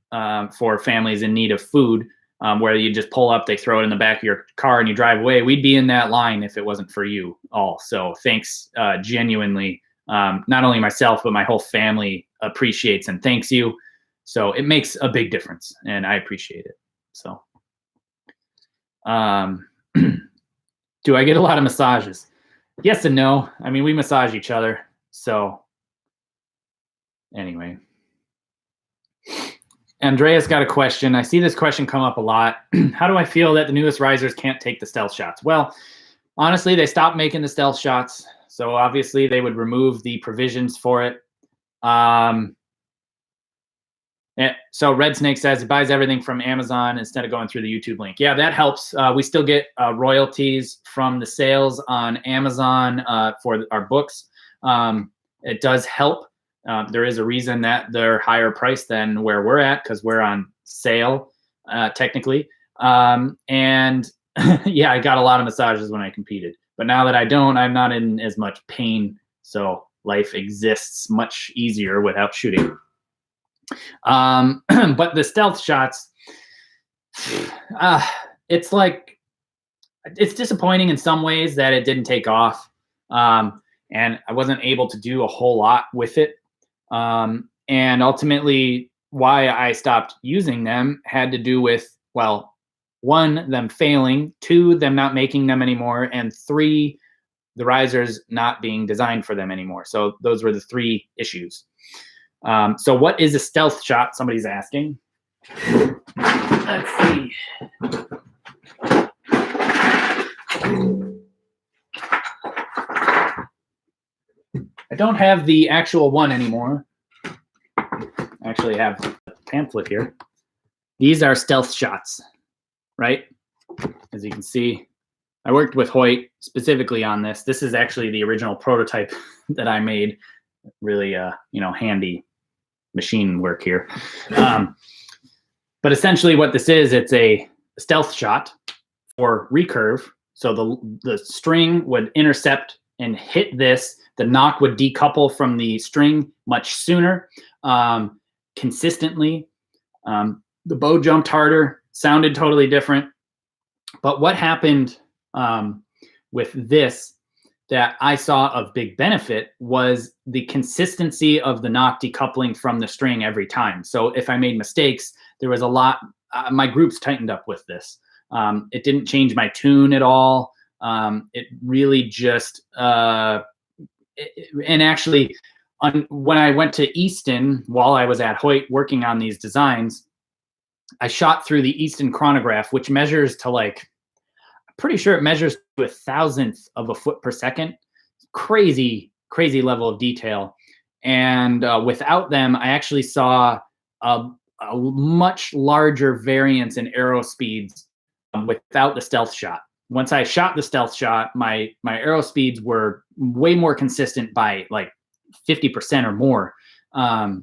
for families in need of food, where you just pull up, they throw it in the back of your car and you drive away. We'd be in that line if it wasn't for you all. So thanks, genuinely. Not only myself, but my whole family appreciates and thanks you. So it makes a big difference and I appreciate it. So, do I get a lot of massages? Yes and no. I mean, we massage each other. So anyway, Andreas got a question. I see this question come up a lot. How do I feel that the newest risers can't take the stealth shots? Well, honestly, they stopped making the stealth shots. So obviously they would remove the provisions for it. So Red Snake says it buys everything from Amazon instead of going through the YouTube link. Yeah, that helps. We still get royalties from the sales on Amazon for our books. It does help. There is a reason that they're higher priced than where we're at, because we're on sale, technically. And yeah, I got a lot of massages when I competed. But now that I don't, I'm not in as much pain. So life exists much easier without shooting. But the stealth shots, it's like, it's disappointing in some ways that it didn't take off. And I wasn't able to do a whole lot with it. And ultimately why I stopped using them had to do with, well, 1, them failing, 2, them not making them anymore, and 3, the risers not being designed for them anymore. So those were the 3 issues. So what is a stealth shot? Somebody's asking. Let's see. I don't have the actual one anymore. I actually have a pamphlet here. These are stealth shots, right? as you can see, I worked with Hoyt specifically on this. This is actually the original prototype that I made. Really, handy machine work here. But essentially what this is, it's a stealth shot for recurve. So the string would intercept and hit this. The knock would decouple from the string much sooner, consistently. The bow jumped harder, sounded totally different. But what happened with this that I saw of big benefit was the consistency of the knock decoupling from the string every time. So if I made mistakes, there was a lot, my groups tightened up with this. It didn't change my tune at all. It really just, and actually when I went to Easton, while I was at Hoyt working on these designs, I shot through the Easton chronograph, which measures to pretty sure it measures to 1,000th of a foot per second. Crazy level of detail. And without them, I actually saw a much larger variance in arrow speeds without the stealth shot. Once I shot the stealth shot, my arrow speeds were way more consistent by 50% or more.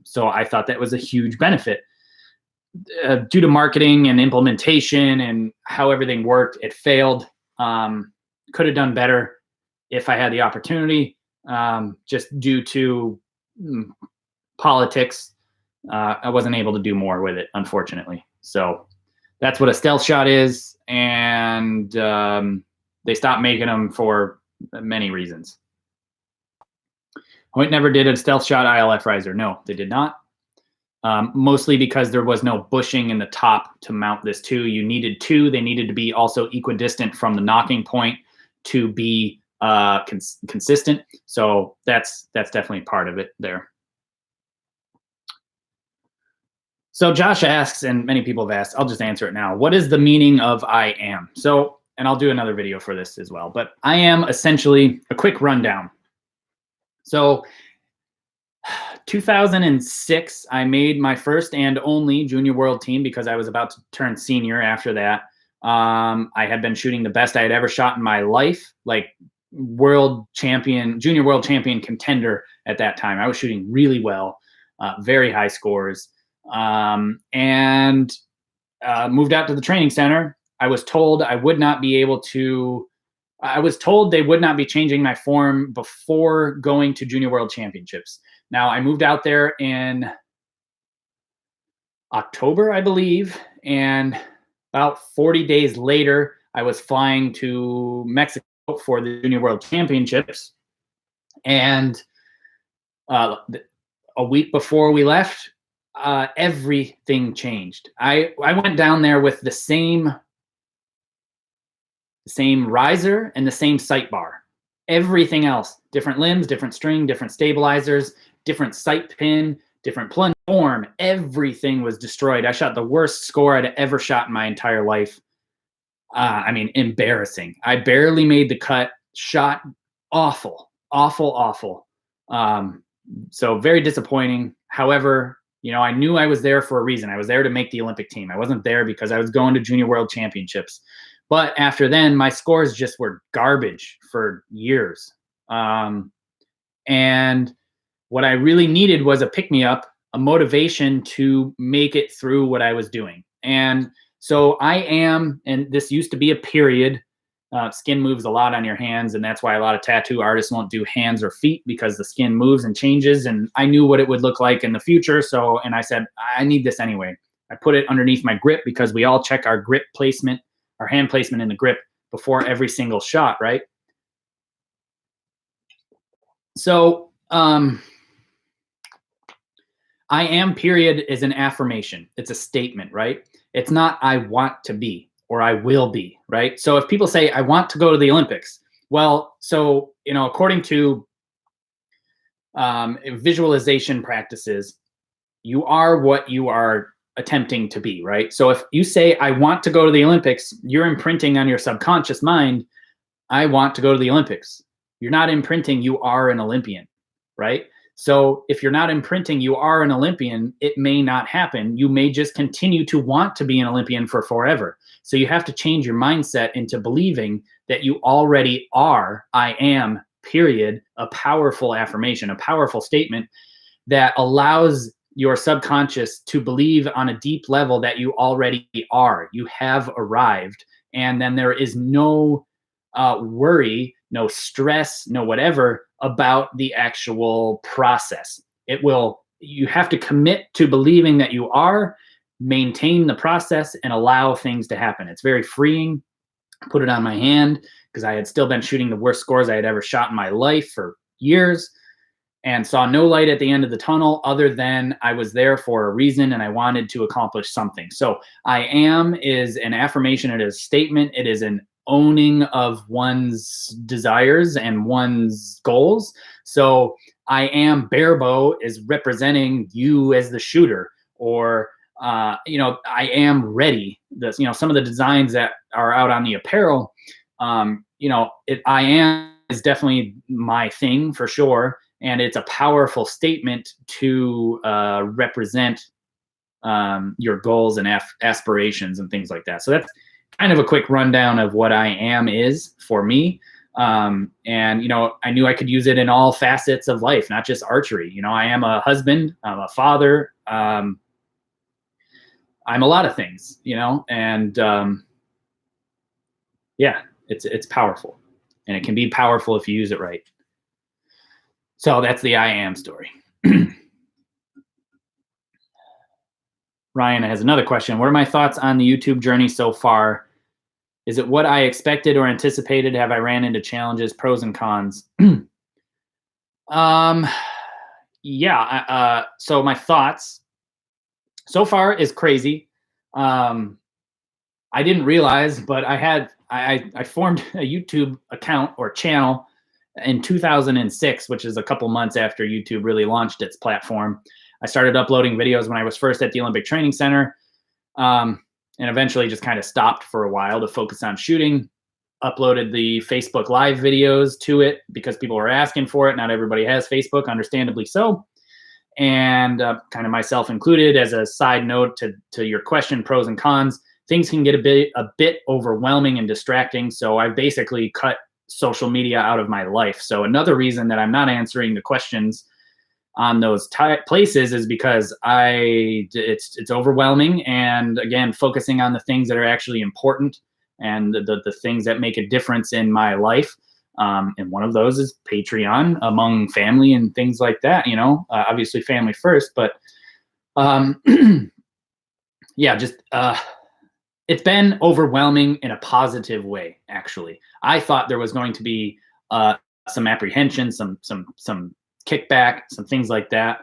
So I thought that was a huge benefit. Due to marketing and implementation and how everything worked, it failed. Could have done better if I had the opportunity. Just due to politics, I wasn't able to do more with it, unfortunately. So that's what a stealth shot is, and they stopped making them for many reasons. Hoyt never did a stealth shot ILF riser. No, they did not. Mostly because there was no bushing in the top to mount this to. You needed two. They needed to be also equidistant from the knocking point to be consistent. So that's definitely part of it there. So Josh asks, and many people have asked, I'll just answer it now. What is the meaning of I am? So, and I'll do another video for this as well, but I am essentially a quick rundown. So 2006, I made my first and only junior world team because I was about to turn senior after that. I had been shooting the best I had ever shot in my life, like world champion, junior world champion contender at that time. I was shooting really well, very high scores, and moved out to the training center. I was told I would not be able to, I was told they would not be changing my form before going to junior world championships. Now, I moved out there in October, I believe, and about 40 days later, I was flying to Mexico for the Junior World Championships. And a week before we left, everything changed. I went down there with the same riser and the same sight bar. Everything else, different limbs, different string, different stabilizers, different sight pin, different plunge form, everything was destroyed. I shot the worst score I'd ever shot in my entire life. I mean, embarrassing. I barely made the cut, shot awful. So very disappointing. However, I knew I was there for a reason. I was there to make the Olympic team. I wasn't there because I was going to Junior World Championships. But after then, my scores just were garbage for years. And what I really needed was a pick-me-up, a motivation to make it through what I was doing. And so I am, and this used to be a period. Skin moves a lot on your hands, and that's why a lot of tattoo artists won't do hands or feet, because the skin moves and changes. And I knew what it would look like in the future. And I said, I need this anyway. I put it underneath my grip because we all check our grip placement, our hand placement in the grip before every single shot, right? So I am period is an affirmation. It's a statement, right? It's not I want to be or I will be, right? So if people say I want to go to the Olympics, well, so, according to visualization practices, you are what you are attempting to be, right? So if you say I want to go to the Olympics, you're imprinting on your subconscious mind, I want to go to the Olympics. You're not imprinting you are an Olympian, right? So if you're not imprinting you are an Olympian, it may not happen. You may just continue to want to be an Olympian for forever. So you have to change your mindset into believing that you already are, I am, period, a powerful affirmation, a powerful statement that allows your subconscious to believe on a deep level that you already are. You have arrived. And then there is no worry, no stress, no whatever about the actual process. You have to commit to believing that you are, maintain the process, and allow things to happen. It's very freeing. Put it on my hand because I had still been shooting the worst scores I had ever shot in my life for years, and saw no light at the end of the tunnel other than I was there for a reason and I wanted to accomplish something. So I am is an affirmation. It is a statement. It is an owning of one's desires and one's goals. So I am Barebow is representing you as the shooter, or I am ready. Some of the designs that are out on the apparel, I am is definitely my thing for sure. And it's a powerful statement to represent your goals and aspirations and things like that. So that's kind of a quick rundown of what I am is for me. And, I knew I could use it in all facets of life, not just archery. I am a husband, I'm a father, I'm a lot of things, and it's powerful, and it can be powerful if you use it right. So that's the I am story. Ryan has another question. What are my thoughts on the YouTube journey so far? Is it what I expected or anticipated? Have I ran into challenges, pros and cons? So my thoughts so far is crazy. I didn't realize, but I formed a YouTube account or channel in 2006, which is a couple months after YouTube really launched its platform. I started uploading videos when I was first at the Olympic Training Center, and eventually just kind of stopped for a while to focus on shooting. Uploaded the Facebook Live videos to it because people were asking for it. Not everybody has Facebook, understandably so. And kind of myself included. As a side note to your question, pros and cons, things can get a bit overwhelming and distracting. So I've basically cut social media out of my life. So another reason that I'm not answering the questions on those places is because it's overwhelming. And again, focusing on the things that are actually important and the things that make a difference in my life. And one of those is Patreon among family and things like that, obviously family first, but it's been overwhelming in a positive way, actually. I thought there was going to be some apprehension, some kickback, some things like that.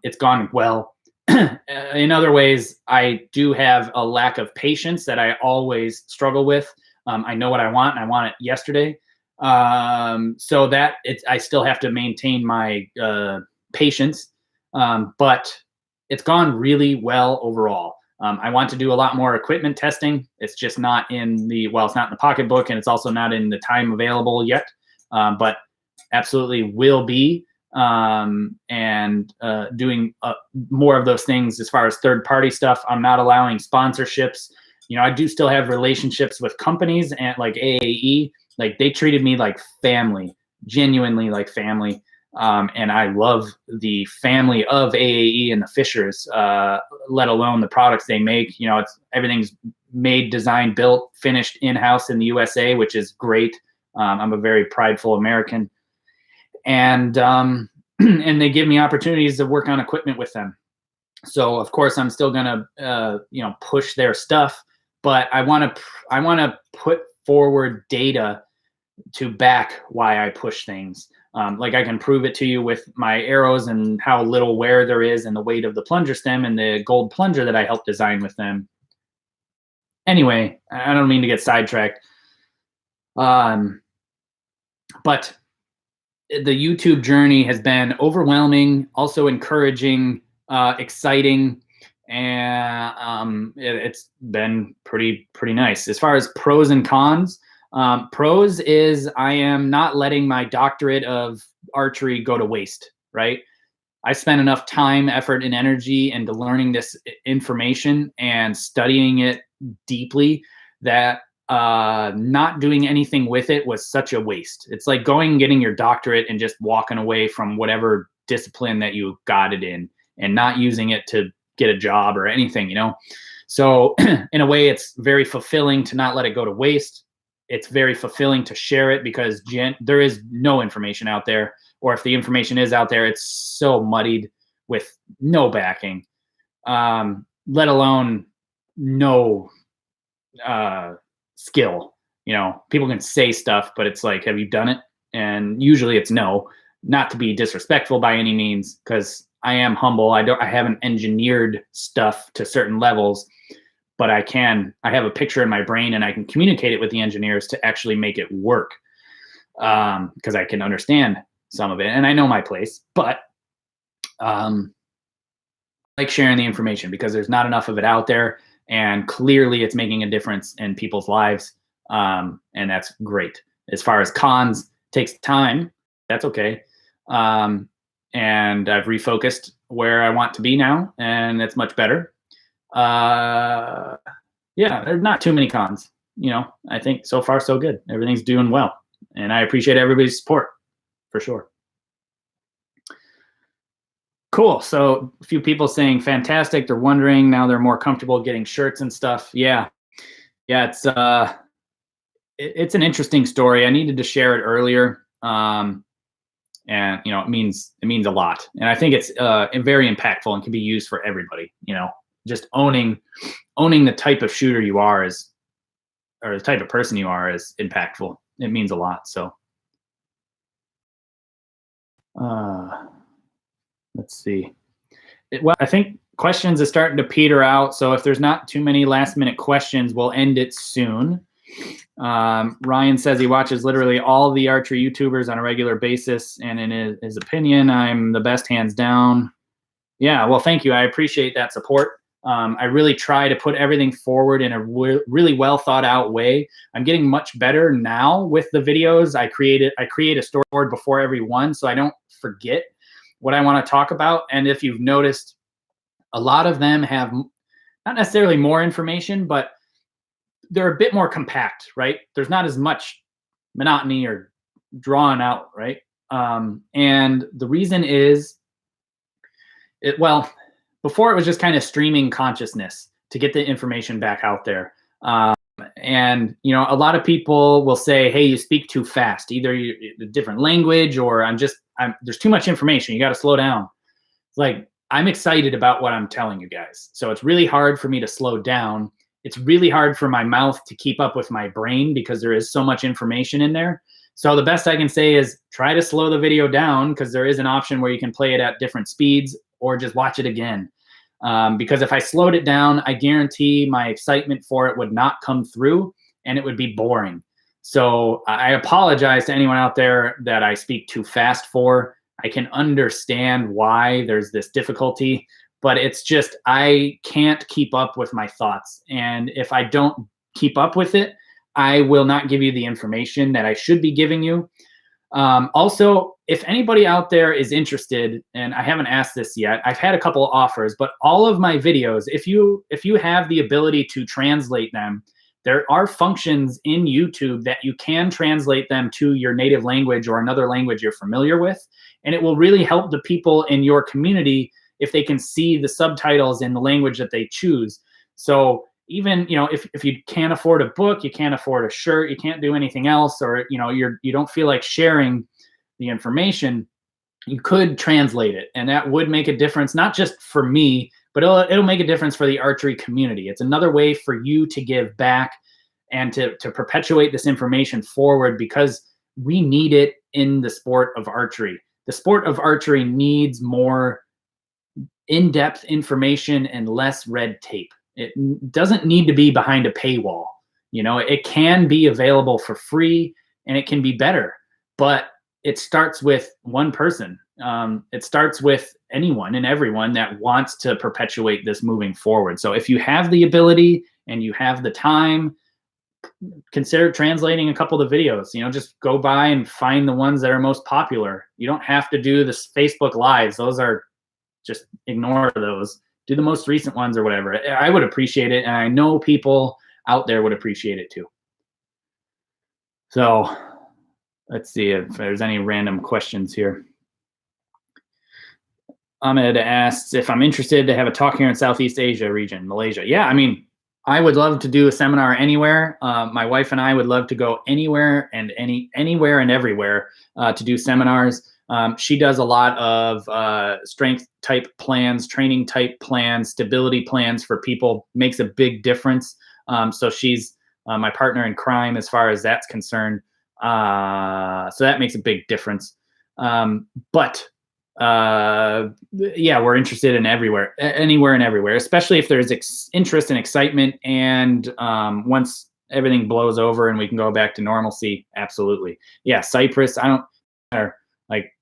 It's gone well. In other ways, I do have a lack of patience that I always struggle with. I know what I want, and I want it yesterday. So that I still have to maintain my patience, but it's gone really well overall. I want to do a lot more equipment testing. It's just not in it's not in the pocketbook, and it's also not in the time available yet, but absolutely will be, and doing more of those things as far as third-party stuff. I'm not allowing sponsorships. I do still have relationships with companies and like AAE. Like they treated me like family, genuinely like family. And I love the family of AAE and the Fishers, let alone the products they make. Everything's made, designed, built, finished in-house in the USA, which is great. I'm a very prideful American. And and they give me opportunities to work on equipment with them. So of course I'm still gonna push their stuff, but I want to put forward data to back why I push things. Like I can prove it to you with my arrows and how little wear there is and the weight of the plunger stem and the gold plunger that I helped design with them. Anyway, I don't mean to get sidetracked. But the YouTube journey has been overwhelming, also encouraging, exciting, and it's been pretty nice. As far as pros and cons, pros is I am not letting my doctorate of archery go to waste, right? I spent enough time, effort, and energy into learning this information and studying it deeply that not doing anything with it was such a waste. It's like going and getting your doctorate and just walking away from whatever discipline that you got it in and not using it to get a job or anything, you know? So in a way, it's very fulfilling to not let it go to waste. It's very fulfilling to share it because there is no information out there, or if the information is out there, it's so muddied with no backing, let alone no skill. You know, people can say stuff, but it's like, have you done it? And usually it's no. Not to be disrespectful by any means, because I am humble. I haven't engineered stuff to certain levels, but I have a picture in my brain and I can communicate it with the engineers to actually make it work. Because I can understand some of it and I know my place, but I like sharing the information because there's not enough of it out there, and clearly it's making a difference in people's lives. And that's great. As far as cons, takes time. That's okay. And I've refocused where I want to be now, and it's much better. Yeah, there's not too many cons. You know, I think so far so good. Everything's doing well, and I appreciate everybody's support for sure. Cool. So a few people saying fantastic. They're wondering now they're more comfortable getting shirts and stuff. Yeah, it's an interesting story. I needed to share it earlier. And you know, it means a lot, and I think it's very impactful and can be used for everybody. You know, just owning the type of shooter you are or the type of person you are is impactful. It means a lot. So let's see. Well, I think questions are starting to peter out, so if there's not too many last minute questions, we'll end it soon. Ryan says he watches literally all the archery YouTubers on a regular basis, and in his opinion, I'm the best, hands down. Yeah, well, thank you. I appreciate that support. I really try to put everything forward in a really well thought out way. I'm getting much better now with the videos. I create a storyboard before every one, so I don't forget what I want to talk about. And if you've noticed, a lot of them have not necessarily more information, but they're a bit more compact, right? There's not as much monotony or drawn out, right? And the reason is, before it was just kind of streaming consciousness to get the information back out there. And, you know, a lot of people will say, hey, you speak too fast, either a different language or there's too much information. You got to slow down. It's like, I'm excited about what I'm telling you guys. So it's really hard for me to slow down. It's really hard for my mouth to keep up with my brain because there is so much information in there. So the best I can say is try to slow the video down, because there is an option where you can play it at different speeds or just watch it again. Because if I slowed it down, I guarantee my excitement for it would not come through and it would be boring. So I apologize to anyone out there that I speak too fast for. I can understand why there's this difficulty, but it's just, I can't keep up with my thoughts. And if I don't keep up with it, I will not give you the information that I should be giving you. Also, if anybody out there is interested, and I haven't asked this yet, I've had a couple of offers, but all of my videos, if you have the ability to translate them, there are functions in YouTube that you can translate them to your native language or another language you're familiar with. And it will really help the people in your community if they can see the subtitles in the language that they choose. So even, you know, if you can't afford a book, you can't afford a shirt, you can't do anything else, or, you know, you don't feel like sharing the information, you could translate it. And that would make a difference, not just for me, but it'll make a difference for the archery community. It's another way for you to give back and to perpetuate this information forward, because we need it in the sport of archery. The sport of archery needs more in-depth information and less red tape. It doesn't need to be behind a paywall. You know, it can be available for free and it can be better, but it starts with one person. It starts with anyone and everyone that wants to perpetuate this moving forward. So if you have the ability and you have the time, consider translating a couple of the videos. Just go by and find the ones that are most popular. You don't have to do this Facebook Lives. Those are just ignore those. Do the most recent ones or whatever. I would appreciate it, and I know people out there would appreciate it too. So let's see if there's any random questions here. Ahmed asks if I'm interested to have a talk here in Southeast Asia region, Malaysia. Yeah, I mean, I would love to do a seminar anywhere. My wife and I would love to go anywhere and anywhere and everywhere to do seminars. She does a lot of strength type plans, training type plans, stability plans for people. Makes a big difference. So she's my partner in crime as far as that's concerned. So that makes a big difference. But yeah, we're interested in anywhere and everywhere, especially if there's interest and excitement. And once everything blows over and we can go back to normalcy, absolutely. Yeah, Cyprus, I don't matter. Like,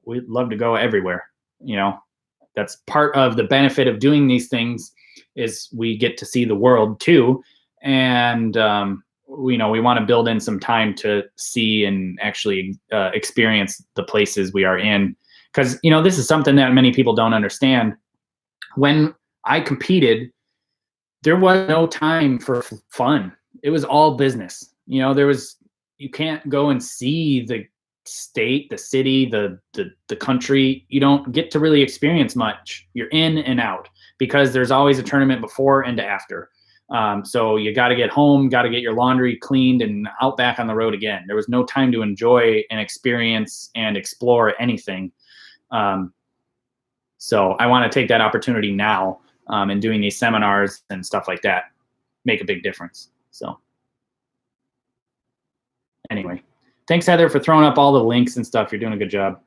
we'd love to go everywhere. That's part of the benefit of doing these things, is we get to see the world too. And we want to build in some time to see and actually experience the places we are in. Because, this is something that many people don't understand. When I competed, there was no time for fun. It was all business. You can't go and see the state, the city, the country. You don't get to really experience much. You're in and out because there's always a tournament before and after. So you got to get home, got to get your laundry cleaned and out back on the road again. There was no time to enjoy and experience and explore anything. So I want to take that opportunity now, and doing these seminars and stuff like that make a big difference. So anyway, thanks, Heather, for throwing up all the links and stuff. You're doing a good job.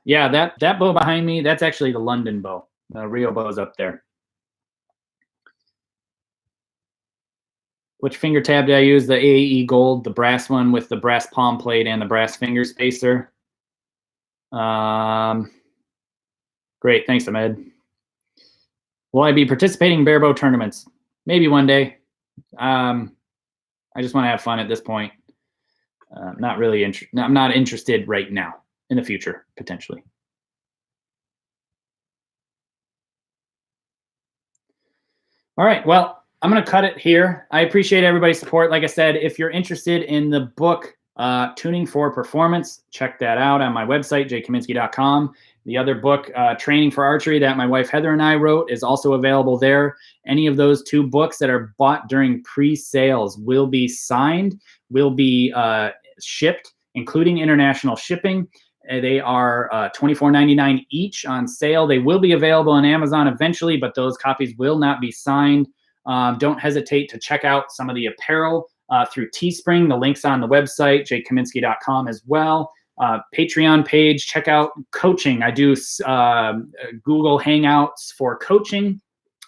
Yeah, that bow behind me, that's actually the London bow. The Rio bow is up there. Which finger tab did I use? The AAE Gold, the brass one with the brass palm plate and the brass finger spacer. Great, thanks, Ahmed. Will I be participating in barebow tournaments? Maybe one day. I just want to have fun at this point. Not really I'm not interested right now. In the future, potentially. All right, well, I'm going to cut it here. I appreciate everybody's support. Like I said, if you're interested in the book, Tuning for Performance, check that out on my website, jkaminski.com. The other book, Training for Archery, that my wife Heather and I wrote, is also available there. Any of those two books that are bought during pre-sales will be signed, will be shipped, including international shipping. They are $24.99 each on sale. They will be available on Amazon eventually, but those copies will not be signed. Don't hesitate to check out some of the apparel through Teespring. The link's on the website, jkaminski.com as well. Patreon page, check out coaching. I do Google Hangouts for coaching.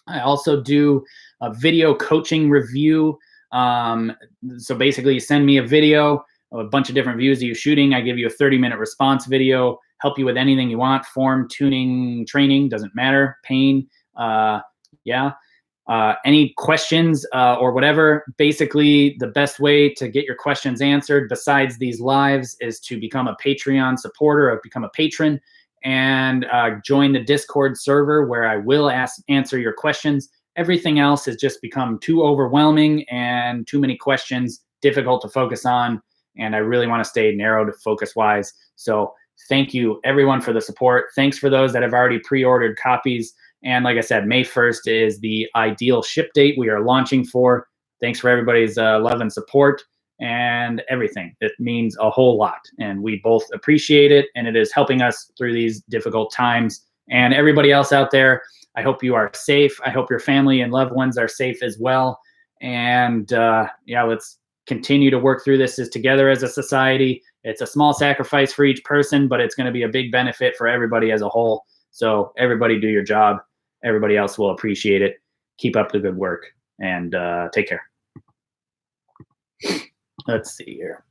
I also do a video coaching review. So basically you send me a video, a bunch of different views of you shooting. I give you a 30-minute response video, help you with anything you want, form, tuning, training, doesn't matter, pain, yeah. Any questions or whatever. Basically, the best way to get your questions answered besides these lives is to become a Patreon supporter or become a patron and join the Discord server where I will answer your questions. Everything else has just become too overwhelming and too many questions, difficult to focus on, and I really want to stay narrowed focus-wise. So thank you, everyone, for the support. Thanks for those that have already pre-ordered copies. And like I said, May 1st is the ideal ship date we are launching for. Thanks for everybody's love and support and everything. It means a whole lot, and we both appreciate it, and it is helping us through these difficult times. And everybody else out there, I hope you are safe. I hope your family and loved ones are safe as well. And yeah, let's continue to work through this together as a society. It's a small sacrifice for each person, but it's going to be a big benefit for everybody as a whole. So everybody do your job. Everybody else will appreciate it. Keep up the good work, and take care. Let's see here.